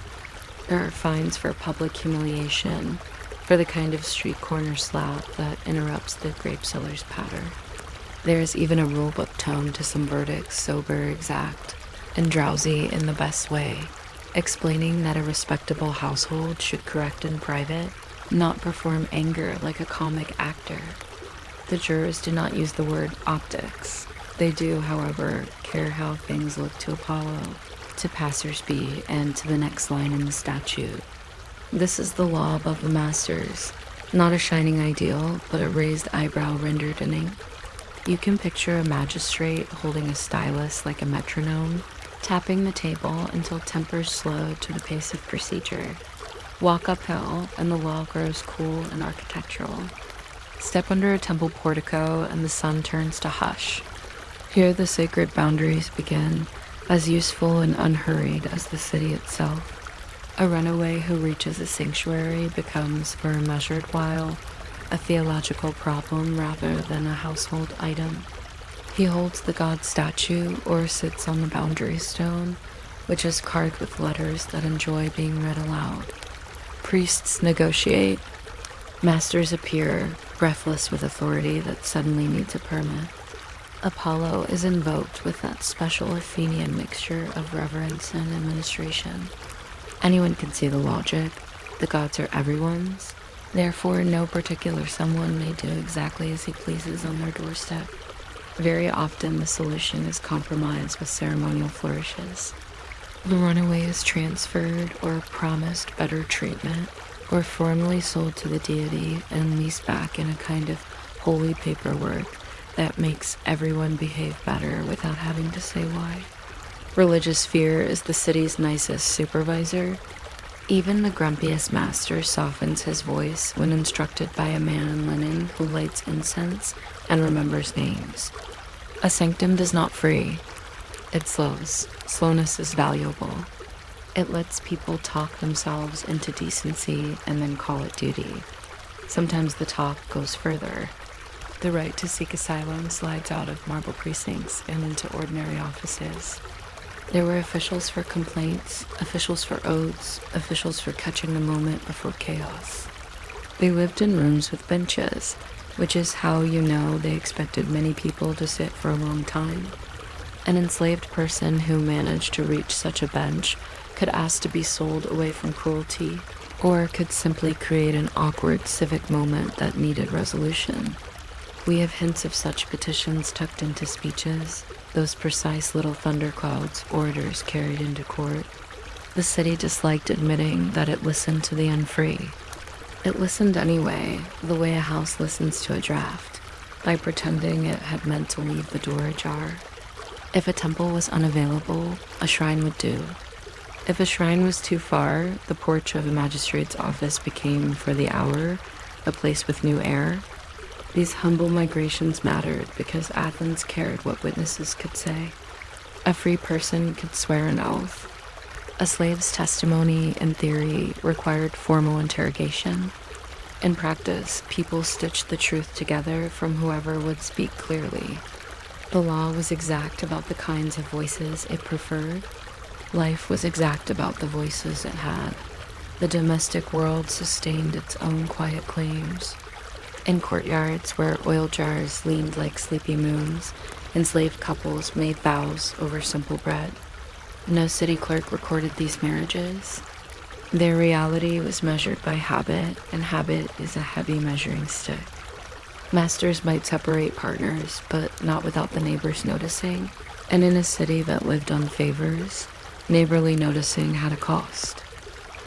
[SPEAKER 1] There are fines for public humiliation, for the kind of street corner slap that interrupts the grape seller's patter. There is even a rulebook tone to some verdicts, sober, exact, and drowsy in the best way, explaining that a respectable household should correct in private, not perform anger like a comic actor. The jurors do not use the word optics. They do, however, care how things look to Apollo, to passersby, and to the next line in the statute. This is the law above the masters, not a shining ideal, but a raised eyebrow rendered in ink. You can picture a magistrate holding a stylus like a metronome, tapping the table until tempers slow to the pace of procedure. Walk uphill, and the law grows cool and architectural. Step under a temple portico, and the sun turns to hush. Here the sacred boundaries begin, as useful and unhurried as the city itself. A runaway who reaches a sanctuary becomes, for a measured while, a theological problem rather than a household item. He holds the god statue or sits on the boundary stone, which is carved with letters that enjoy being read aloud. Priests negotiate. Masters appear, breathless with authority that suddenly needs a permit. Apollo is invoked with that special Athenian mixture of reverence and administration. Anyone can see the logic. The gods are everyone's. Therefore, no particular someone may do exactly as he pleases on their doorstep. Very often, the solution is compromise with ceremonial flourishes. The runaway is transferred or promised better treatment, or formally sold to the deity and leased back in a kind of holy paperwork that makes everyone behave better without having to say why. Religious fear is the city's nicest supervisor. Even the grumpiest master softens his voice when instructed by a man in linen who lights incense and remembers names. A sanctum does not free. It slows. Slowness is valuable. It lets people talk themselves into decency and then call it duty. Sometimes the talk goes further. The right to seek asylum slides out of marble precincts and into ordinary offices. There were officials for complaints, officials for oaths, officials for catching the moment before chaos. They lived in rooms with benches, which is how you know they expected many people to sit for a long time. An enslaved person who managed to reach such a bench could ask to be sold away from cruelty, or could simply create an awkward civic moment that needed resolution. We have hints of such petitions tucked into speeches, those precise little thunderclouds orators carried into court. The city disliked admitting that it listened to the unfree. It listened anyway, the way a house listens to a draft, by pretending it had meant to leave the door ajar. If a temple was unavailable, a shrine would do. If a shrine was too far, the porch of a magistrate's office became, for the hour, a place with new air. These humble migrations mattered because Athens cared what witnesses could say. A free person could swear an oath. A slave's testimony, in theory, required formal interrogation. In practice, people stitched the truth together from whoever would speak clearly. The law was exact about the kinds of voices it preferred. Life was exact about the voices it had. The domestic world sustained its own quiet claims. In courtyards where oil jars leaned like sleepy moons, enslaved couples made vows over simple bread. No city clerk recorded these marriages. Their reality was measured by habit, and habit is a heavy measuring stick. Masters might separate partners, but not without the neighbors noticing, and in a city that lived on favors, neighborly noticing had a cost.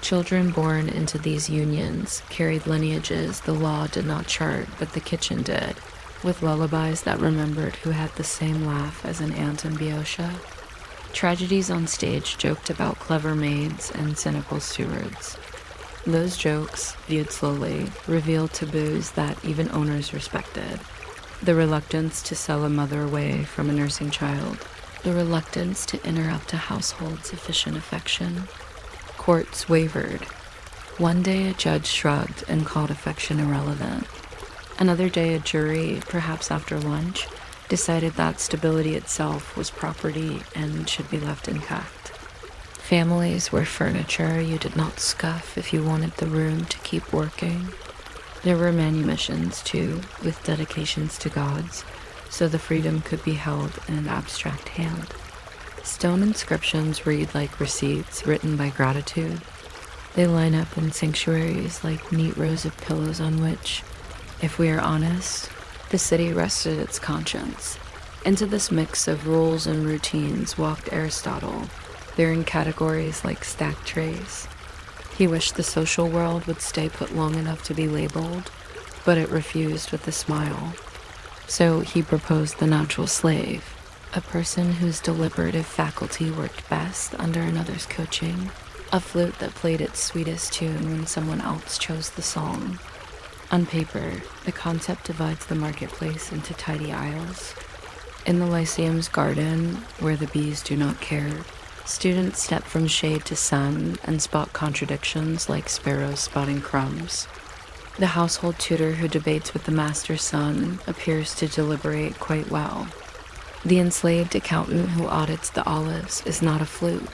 [SPEAKER 1] Children born into these unions carried lineages the law did not chart, but the kitchen did, with lullabies that remembered who had the same laugh as an aunt in Boeotia. Tragedies on stage joked about clever maids and cynical stewards. Those jokes, viewed slowly, revealed taboos that even owners respected. The reluctance to sell a mother away from a nursing child. The reluctance to interrupt a household's efficient affection. Courts wavered. One day a judge shrugged and called affection irrelevant. Another day a jury, perhaps after lunch, decided that stability itself was property and should be left intact. Families were furniture you did not scuff if you wanted the room to keep working. There were manumissions, too, with dedications to gods, so the freedom could be held in an abstract hand. Stone inscriptions read like receipts written by gratitude. They line up in sanctuaries like neat rows of pillows on which, if we are honest, the city rested its conscience. Into this mix of rules and routines walked Aristotle, bearing categories like stacked trays. He wished the social world would stay put long enough to be labeled, but it refused with a smile. So he proposed the natural slave, a person whose deliberative faculty worked best under another's coaching, a flute that played its sweetest tune when someone else chose the song. On paper, the concept divides the marketplace into tidy aisles. In the Lyceum's garden, where the bees do not care, students step from shade to sun and spot contradictions like sparrows spotting crumbs. The household tutor who debates with the master's son appears to deliberate quite well. The enslaved accountant who audits the olives is not a flute.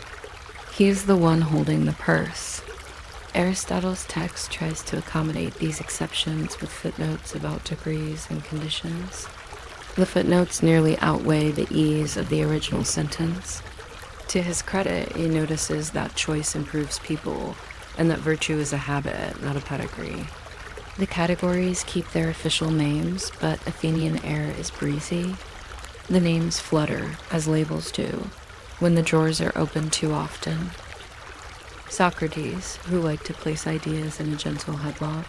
[SPEAKER 1] He is the one holding the purse. Aristotle's text tries to accommodate these exceptions with footnotes about degrees and conditions. The footnotes nearly outweigh the ease of the original sentence. To his credit, he notices that choice improves people, and that virtue is a habit, not a pedigree. The categories keep their official names, but Athenian air is breezy. The names flutter, as labels do, when the drawers are opened too often. Socrates, who liked to place ideas in a gentle headlock,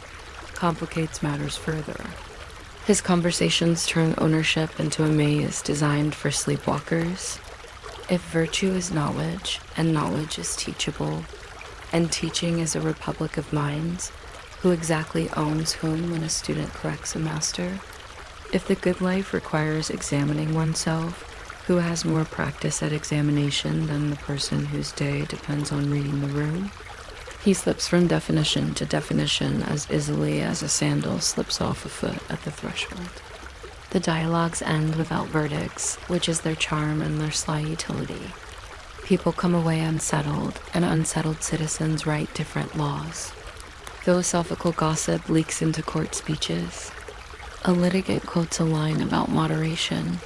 [SPEAKER 1] complicates matters further. His conversations turn ownership into a maze designed for sleepwalkers. If virtue is knowledge, and knowledge is teachable, and teaching is a republic of minds, who exactly owns whom when a student corrects a master? If the good life requires examining oneself, who has more practice at examination than the person whose day depends on reading the room? He slips from definition to definition as easily as a sandal slips off a foot at the threshold. The dialogues end without verdicts, which is their charm and their sly utility. People come away unsettled, and unsettled citizens write different laws. Philosophical gossip leaks into court speeches. A litigant quotes a line about moderation.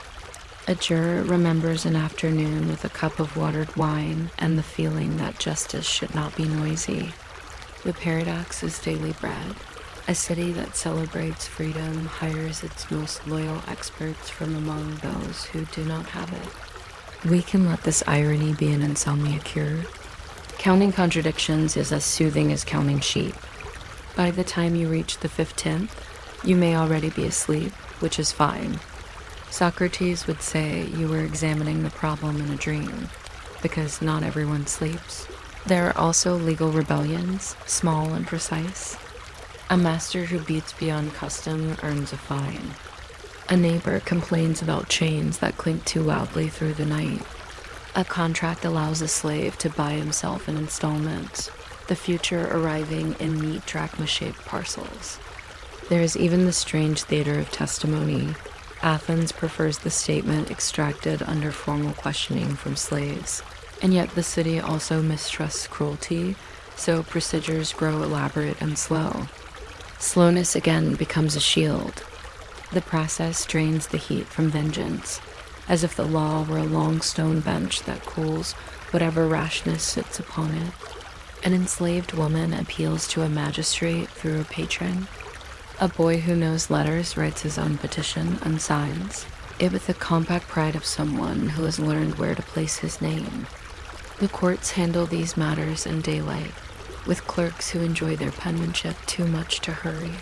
[SPEAKER 1] A juror remembers an afternoon with a cup of watered wine and the feeling that justice should not be noisy. The paradox is daily bread. A city that celebrates freedom hires its most loyal experts from among those who do not have it. We can let this irony be an insomnia cure. Counting contradictions is as soothing as counting sheep. By the time you reach the 15th, you may already be asleep, which is fine. Socrates would say you were examining the problem in a dream, because not everyone sleeps. There are also legal rebellions, small and precise. A master who beats beyond custom earns a fine. A neighbor complains about chains that clink too loudly through the night. A contract allows a slave to buy himself in installments, the future arriving in neat drachma-shaped parcels. There is even the strange theater of testimony. Athens prefers the statement extracted under formal questioning from slaves. And yet the city also mistrusts cruelty, so procedures grow elaborate and slow. Slowness again becomes a shield. The process drains the heat from vengeance, as if the law were a long stone bench that cools whatever rashness sits upon it. An enslaved woman appeals to a magistrate through a patron. A boy who knows letters writes his own petition and signs it with the compact pride of someone who has learned where to place his name. The courts handle these matters in daylight, with clerks who enjoy their penmanship too much to hurry.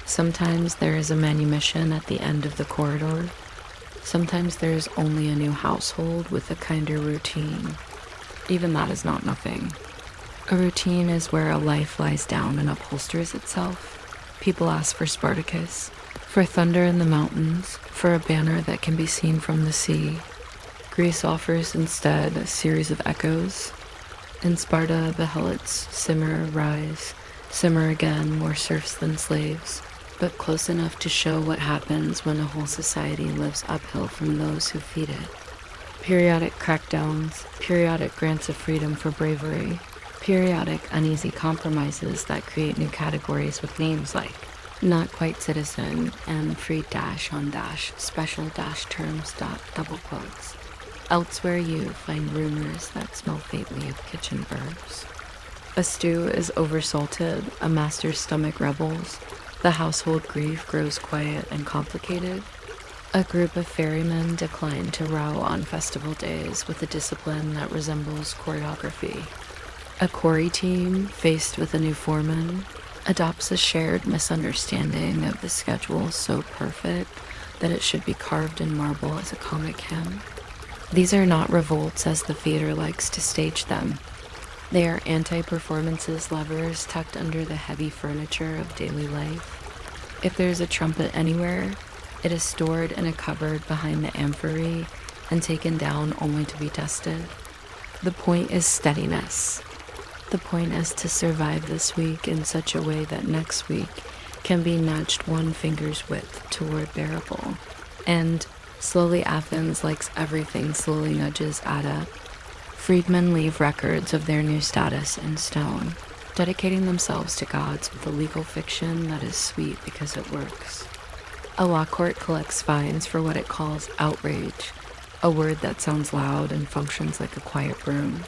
[SPEAKER 1] Sometimes there is a manumission at the end of the corridor. Sometimes there is only a new household with a kinder routine. Even that is not nothing. A routine is where a life lies down and upholsters itself. People ask for Spartacus, for thunder in the mountains, for a banner that can be seen from the sea. Greece offers instead a series of echoes. In Sparta, the helots simmer, rise, simmer again, more serfs than slaves, but close enough to show what happens when a whole society lives uphill from those who feed it. Periodic crackdowns, periodic grants of freedom for bravery, periodic uneasy compromises that create new categories with names like not quite citizen and free dash on dash special dash terms dot double quotes. Elsewhere you find rumors that smell faintly of kitchen verbs. A stew is oversalted, a master's stomach rebels, the household grief grows quiet and complicated. A group of ferrymen decline to row on festival days with a discipline that resembles choreography. A quarry team, faced with a new foreman, adopts a shared misunderstanding of the schedule so perfect that it should be carved in marble as a comic hymn. These are not revolts as the theater likes to stage them. They are anti-performances levers tucked under the heavy furniture of daily life. If there's a trumpet anywhere, it is stored in a cupboard behind the amphory and taken down only to be tested. The point is steadiness. The point is to survive this week in such a way that next week can be nudged one finger's width toward bearable. And slowly Athens, like everything slowly nudges Ada. Freedmen leave records of their new status in stone, dedicating themselves to gods with a legal fiction that is sweet because it works. A law court collects fines for what it calls outrage, a word that sounds loud and functions like a quiet broom.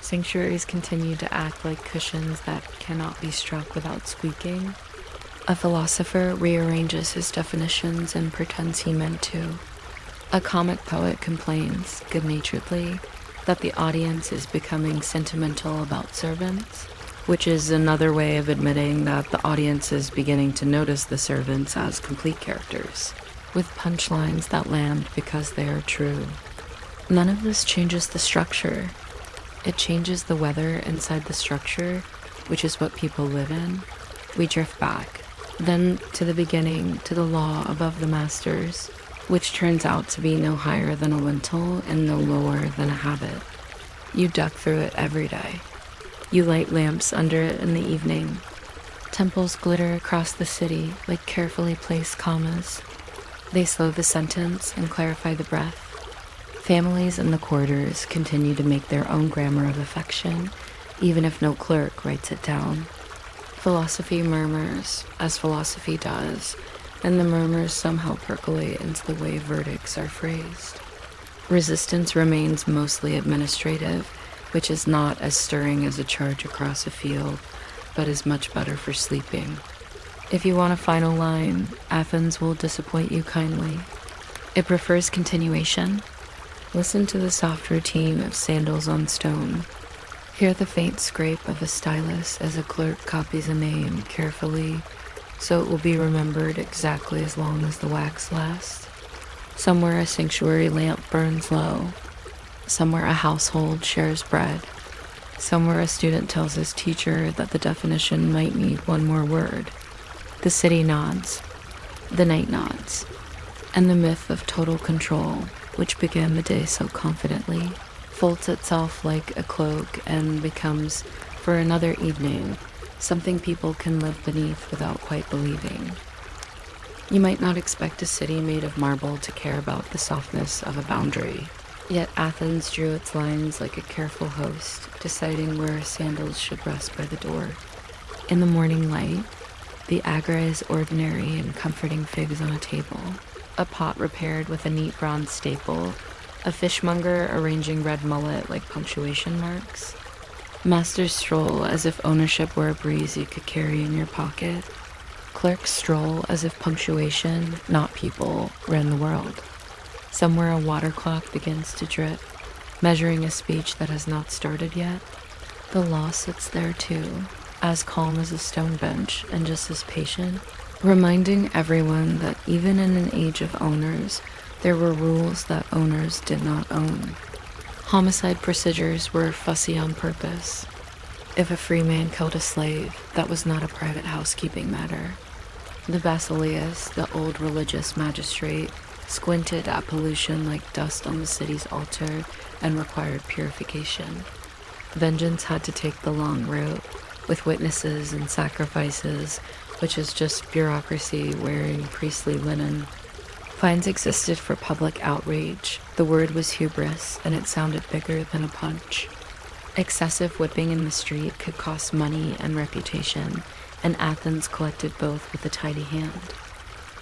[SPEAKER 1] Sanctuaries continue to act like cushions that cannot be struck without squeaking. A philosopher rearranges his definitions and pretends he meant to. A comic poet complains, good-naturedly, that the audience is becoming sentimental about servants, which is another way of admitting that the audience is beginning to notice the servants as complete characters, with punchlines that land because they are true. None of this changes the structure. It changes the weather inside the structure, which is what people live in. We drift back, then to the beginning, to the law above the masters, which turns out to be no higher than a lintel and no lower than a habit. You duck through it every day. You light lamps under it in the evening. Temples glitter across the city like carefully placed commas. They slow the sentence and clarify the breath. Families in the quarters continue to make their own grammar of affection, even if no clerk writes it down. Philosophy murmurs, as philosophy does, and the murmurs somehow percolate into the way verdicts are phrased. Resistance remains mostly administrative, which is not as stirring as a charge across a field, but is much better for sleeping. If you want a final line, Athens will disappoint you kindly. It prefers continuation. Listen to the soft routine of sandals on stone. Hear the faint scrape of a stylus as a clerk copies a name carefully, so it will be remembered exactly as long as the wax lasts. Somewhere a sanctuary lamp burns low. Somewhere a household shares bread. Somewhere a student tells his teacher that the definition might need one more word. The city nods. The night nods. And the myth of total control, which began the day so confidently, folds itself like a cloak and becomes, for another evening, something people can live beneath without quite believing. You might not expect a city made of marble to care about the softness of a boundary, yet Athens drew its lines like a careful host, deciding where sandals should rest by the door. In the morning light, the agra is ordinary and comforting figs on a table, a pot repaired with a neat bronze staple, a fishmonger arranging red mullet like punctuation marks. Masters stroll as if ownership were a breeze you could carry in your pocket. Clerks stroll as if punctuation, not people, ran the world. Somewhere a water clock begins to drip, measuring a speech that has not started yet. The law sits there too, as calm as a stone bench and just as patient, reminding everyone that even in an age of owners, there were rules that owners did not own. Homicide procedures were fussy on purpose. If a free man killed a slave, that was not a private housekeeping matter. The basileus, the old religious magistrate, squinted at pollution like dust on the city's altar and required purification. Vengeance had to take the long route, with witnesses and sacrifices, which is just bureaucracy wearing priestly linen. Fines existed for public outrage. The word was hubris, and it sounded bigger than a punch. Excessive whipping in the street could cost money and reputation, and Athens collected both with a tidy hand.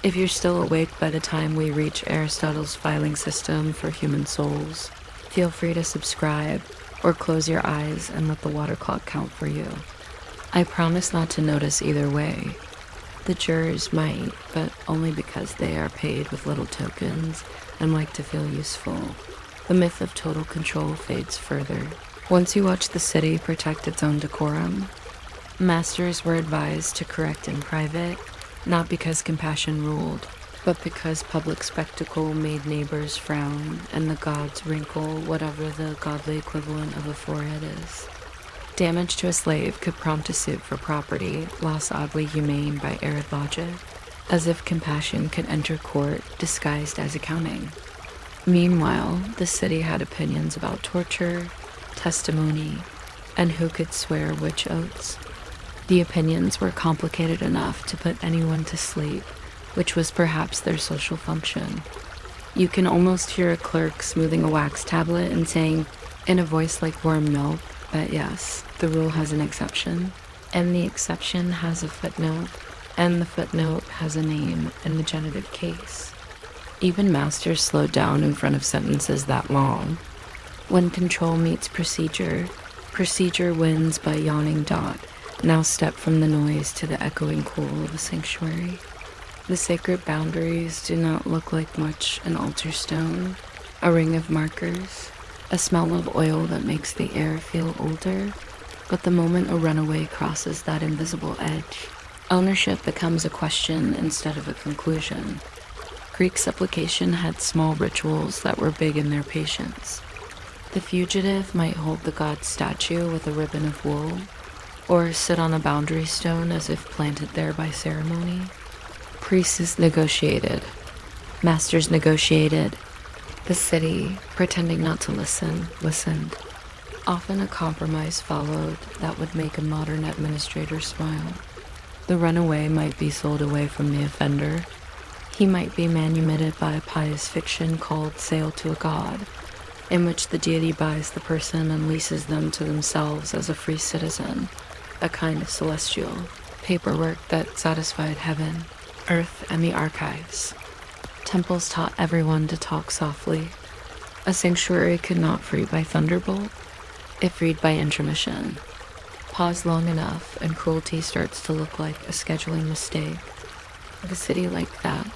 [SPEAKER 1] If you're still awake by the time we reach Aristotle's filing system for human souls, feel free to subscribe, or close your eyes and let the water clock count for you. I promise not to notice either way. The jurors might, but only because they are paid with little tokens and like to feel useful. The myth of total control fades further. Once you watch the city protect its own decorum, masters were advised to correct in private, not because compassion ruled, but because public spectacle made neighbors frown and the gods wrinkle whatever the godly equivalent of a forehead is. Damage to a slave could prompt a suit for property, loss oddly humane by arid logic, as if compassion could enter court disguised as accounting. Meanwhile, the city had opinions about torture, testimony, and who could swear which oaths. The opinions were complicated enough to put anyone to sleep, which was perhaps their social function. You can almost hear a clerk smoothing a wax tablet and saying, in a voice like warm milk, that yes, the rule has an exception, and the exception has a footnote, and the footnote has a name in the genitive case. Even masters slowed down in front of sentences that long. When control meets procedure, procedure wins by yawning dot. Now step from the noise to the echoing cool of a sanctuary. The sacred boundaries do not look like much an altar stone, a ring of markers, a smell of oil that makes the air feel older, but the moment a runaway crosses that invisible edge, ownership becomes a question instead of a conclusion. Greek supplication had small rituals that were big in their patience. The fugitive might hold the god's statue with a ribbon of wool, or sit on a boundary stone as if planted there by ceremony. Priests negotiated. Masters negotiated. The city, pretending not to listen, listened. Often a compromise followed that would make a modern administrator smile. The runaway might be sold away from the offender. He might be manumitted by a pious fiction called Sale to a God, in which the deity buys the person and leases them to themselves as a free citizen, a kind of celestial paperwork that satisfied heaven, earth, and the archives. Temples taught everyone to talk softly. A sanctuary could not free by thunderbolt. It freed by intermission. Pause long enough and cruelty starts to look like a scheduling mistake. The city liked that.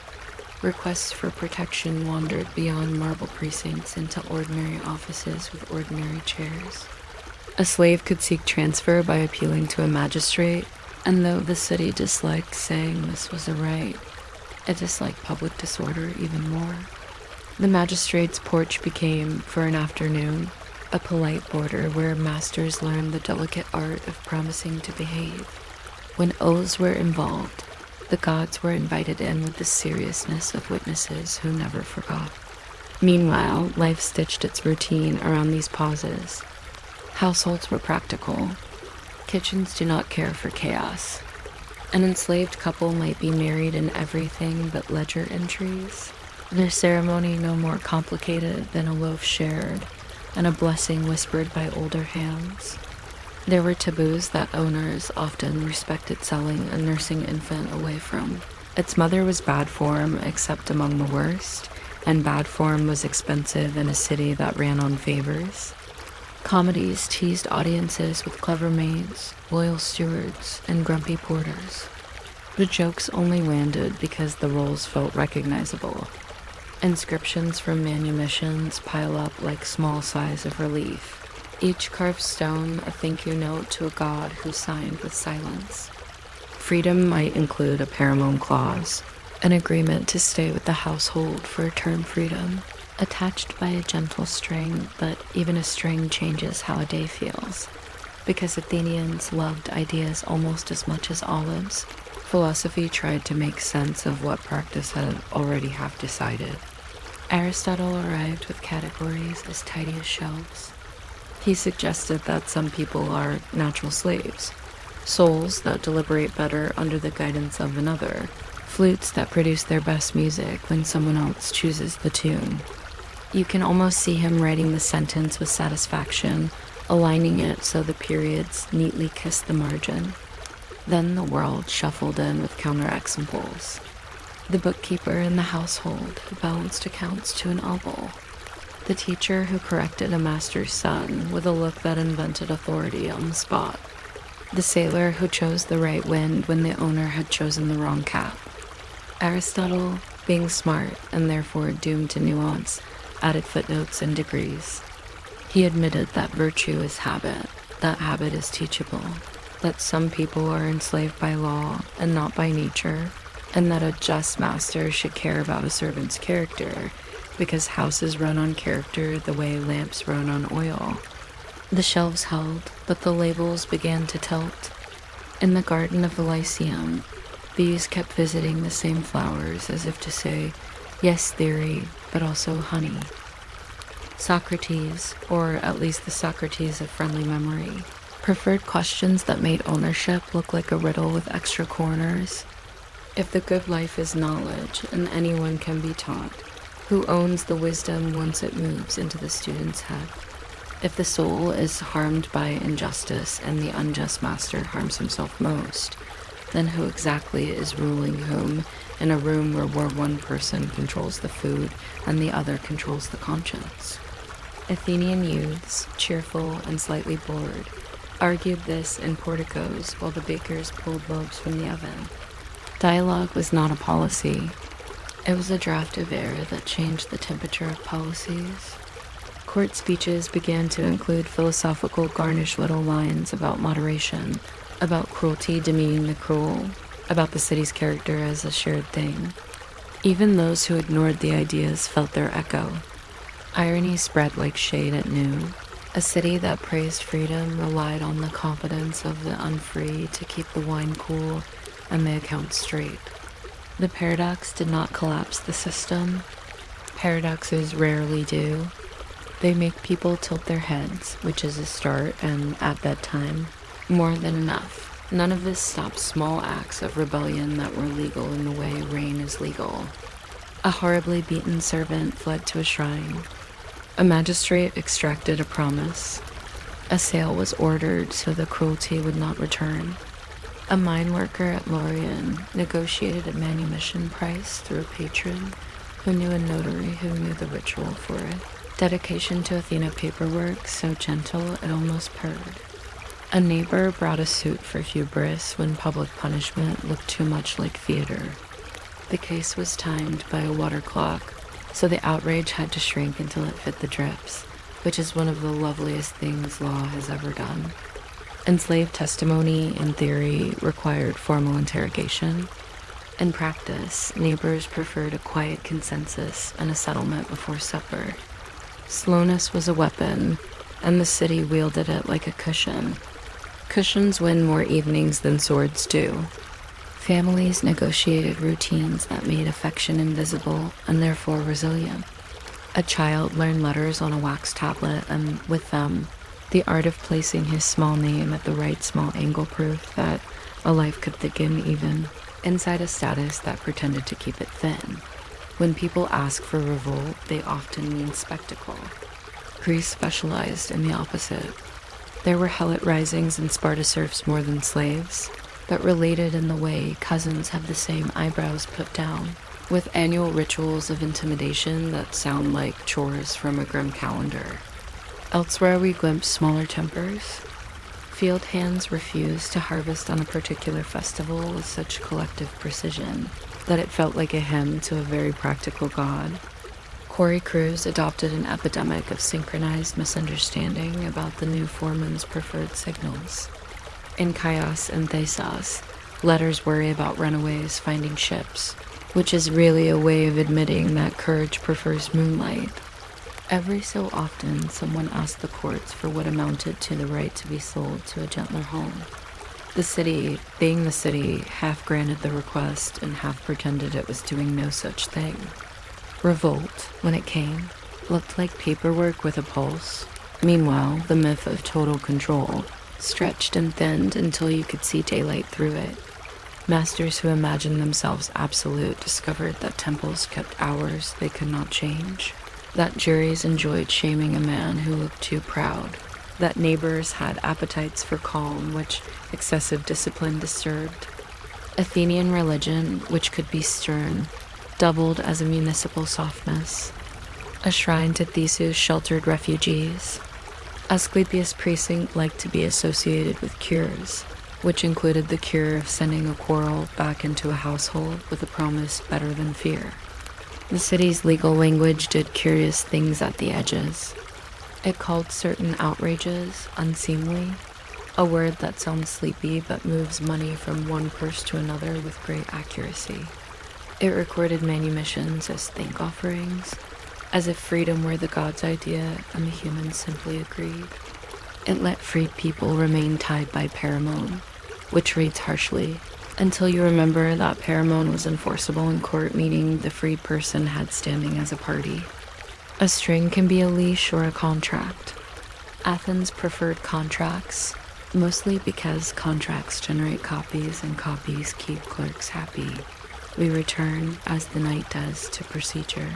[SPEAKER 1] Requests for protection wandered beyond marble precincts into ordinary offices with ordinary chairs. A slave could seek transfer by appealing to a magistrate, and though the city disliked saying this was a right, it disliked public disorder even more. The magistrate's porch became, for an afternoon, a polite border where masters learned the delicate art of promising to behave. When oaths were involved, the gods were invited in with the seriousness of witnesses who never forgot. Meanwhile, life stitched its routine around these pauses. Households were practical. Kitchens do not care for chaos. An enslaved couple might be married in everything but ledger entries, their ceremony no more complicated than a loaf shared, and a blessing whispered by older hands. There were taboos that owners often respected selling a nursing infant away from. Its mother was bad form except among the worst, and bad form was expensive in a city that ran on favors. Comedies teased audiences with clever maids, loyal stewards, and grumpy porters. The jokes only landed because the roles felt recognizable. Inscriptions from manumissions pile up like small sighs of relief. Each carved stone a thank you note to a god who signed with silence. Freedom might include a paramount clause, an agreement to stay with the household for a term freedom, attached by a gentle string, but even a string changes how a day feels. Because Athenians loved ideas almost as much as olives, philosophy tried to make sense of what practice had already half decided. Aristotle arrived with categories as tidy as shelves. He suggested that some people are natural slaves, souls that deliberate better under the guidance of another, flutes that produce their best music when someone else chooses the tune. You can almost see him writing the sentence with satisfaction, aligning it so the periods neatly kiss the margin. Then the world shuffled in with counter-examples. The bookkeeper in the household who balanced accounts to an obol. The teacher who corrected a master's son with a look that invented authority on the spot. The sailor who chose the right wind when the owner had chosen the wrong cap. Aristotle, being smart and therefore doomed to nuance, added footnotes and degrees. He admitted that virtue is habit, that habit is teachable, that some people are enslaved by law and not by nature, and that a just master should care about a servant's character, because houses run on character the way lamps run on oil. The shelves held, but the labels began to tilt. In the garden of the Lyceum, bees kept visiting the same flowers as if to say, yes, theory, but also honey. Socrates, or at least the Socrates of friendly memory, preferred questions that made ownership look like a riddle with extra corners. If the good life is knowledge, and anyone can be taught, who owns the wisdom once it moves into the student's head? If the soul is harmed by injustice and the unjust master harms himself most, then who exactly is ruling whom in a room where one person controls the food and the other controls the conscience? Athenian youths, cheerful and slightly bored, argued this in porticos while the bakers pulled loaves from the oven. Dialogue was not a policy. It was a draft of air that changed the temperature of policies. Court speeches began to include philosophical garnish little lines about moderation, about cruelty demeaning the cruel, about the city's character as a shared thing. Even those who ignored the ideas felt their echo. Irony spread like shade at noon. A city that praised freedom relied on the confidence of the unfree to keep the wine cool and the accounts straight. The paradox did not collapse the system. Paradoxes rarely do. They make people tilt their heads, which is a start, and at bedtime, more than enough. None of this stopped small acts of rebellion that were legal in the way rain is legal. A horribly beaten servant fled to a shrine. A magistrate extracted a promise. A sale was ordered so the cruelty would not return. A mine worker at Lorient negotiated a manumission price through a patron who knew a notary who knew the ritual for it. Dedication to Athena paperwork so gentle it almost purred. A neighbor brought a suit for hubris when public punishment looked too much like theater. The case was timed by a water clock, so the outrage had to shrink until it fit the drips, which is one of the loveliest things law has ever done. Enslaved testimony, in theory, required formal interrogation. In practice, neighbors preferred a quiet consensus and a settlement before supper. Slowness was a weapon, and the city wielded it like a cushion. Cushions win more evenings than swords do. Families negotiated routines that made affection invisible and therefore resilient. A child learned letters on a wax tablet, and with them, the art of placing his small name at the right small angle proof that a life could thicken even inside a status that pretended to keep it thin. When people ask for revolt, they often mean spectacle. Greece specialized in the opposite. There were helot risings and Sparta serfs more than slaves, but related in the way cousins have the same eyebrows put down, with annual rituals of intimidation that sound like chores from a grim calendar. Elsewhere we glimpse smaller tempers. Field hands refused to harvest on a particular festival with such collective precision that it felt like a hymn to a very practical god. Quarry crews adopted an epidemic of synchronized misunderstanding about the new foreman's preferred signals. In Chios and Thasos, letters worry about runaways finding ships, which is really a way of admitting that courage prefers moonlight. Every so often, someone asked the courts for what amounted to the right to be sold to a gentler home. The city, being the city, half granted the request and half pretended it was doing no such thing. Revolt, when it came, looked like paperwork with a pulse. Meanwhile, the myth of total control stretched and thinned until you could see daylight through it. Masters who imagined themselves absolute discovered that temples kept hours they could not change, that juries enjoyed shaming a man who looked too proud, that neighbors had appetites for calm which excessive discipline disturbed. Athenian religion, which could be stern, doubled as a municipal softness. A shrine to Theseus sheltered refugees. Asclepius' precinct liked to be associated with cures, which included the cure of sending a quarrel back into a household with a promise better than fear. The city's legal language did curious things at the edges. It called certain outrages unseemly, a word that sounds sleepy but moves money from one purse to another with great accuracy. It recorded manumissions as thank offerings, as if freedom were the god's idea and the humans simply agreed. It let freed people remain tied by paramon, which reads harshly, until you remember that paramon was enforceable in court, meaning the freed person had standing as a party. A string can be a leash or a contract. Athens preferred contracts, mostly because contracts generate copies and copies keep clerks happy. We return, as the night does, to procedure.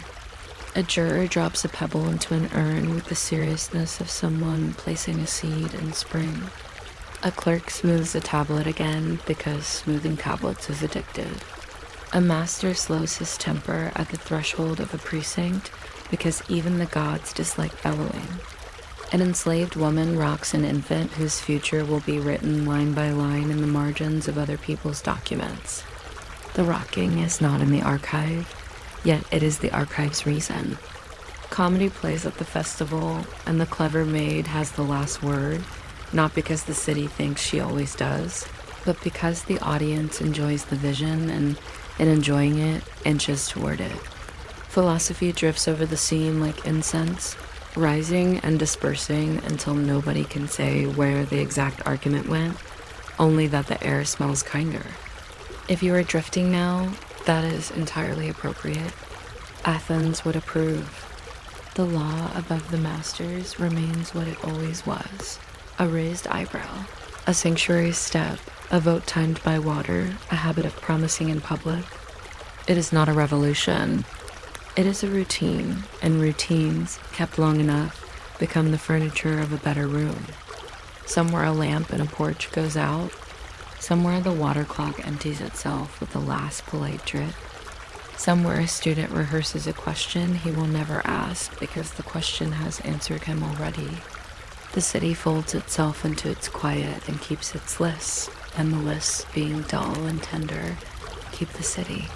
[SPEAKER 1] A juror drops a pebble into an urn with the seriousness of someone placing a seed in spring. A clerk smooths a tablet again because smoothing tablets is addictive. A master slows his temper at the threshold of a precinct because even the gods dislike bellowing. An enslaved woman rocks an infant whose future will be written line by line in the margins of other people's documents. The rocking is not in the archive, yet it is the archive's reason. Comedy plays at the festival, and the clever maid has the last word, not because the city thinks she always does, but because the audience enjoys the vision and, in enjoying it, inches toward it. Philosophy drifts over the scene like incense, rising and dispersing until nobody can say where the exact argument went, only that the air smells kinder. If you are drifting now, that is entirely appropriate. Athens would approve. The law above the masters remains what it always was. A raised eyebrow, a sanctuary step, a vote timed by water, a habit of promising in public. It is not a revolution. It is a routine, and routines, kept long enough, become the furniture of a better room. Somewhere a lamp in a porch goes out. Somewhere the water clock empties itself with the last polite drip. Somewhere a student rehearses a question he will never ask because the question has answered him already. The city folds itself into its quiet and keeps its lists, and the lists, being dull and tender, keep the city.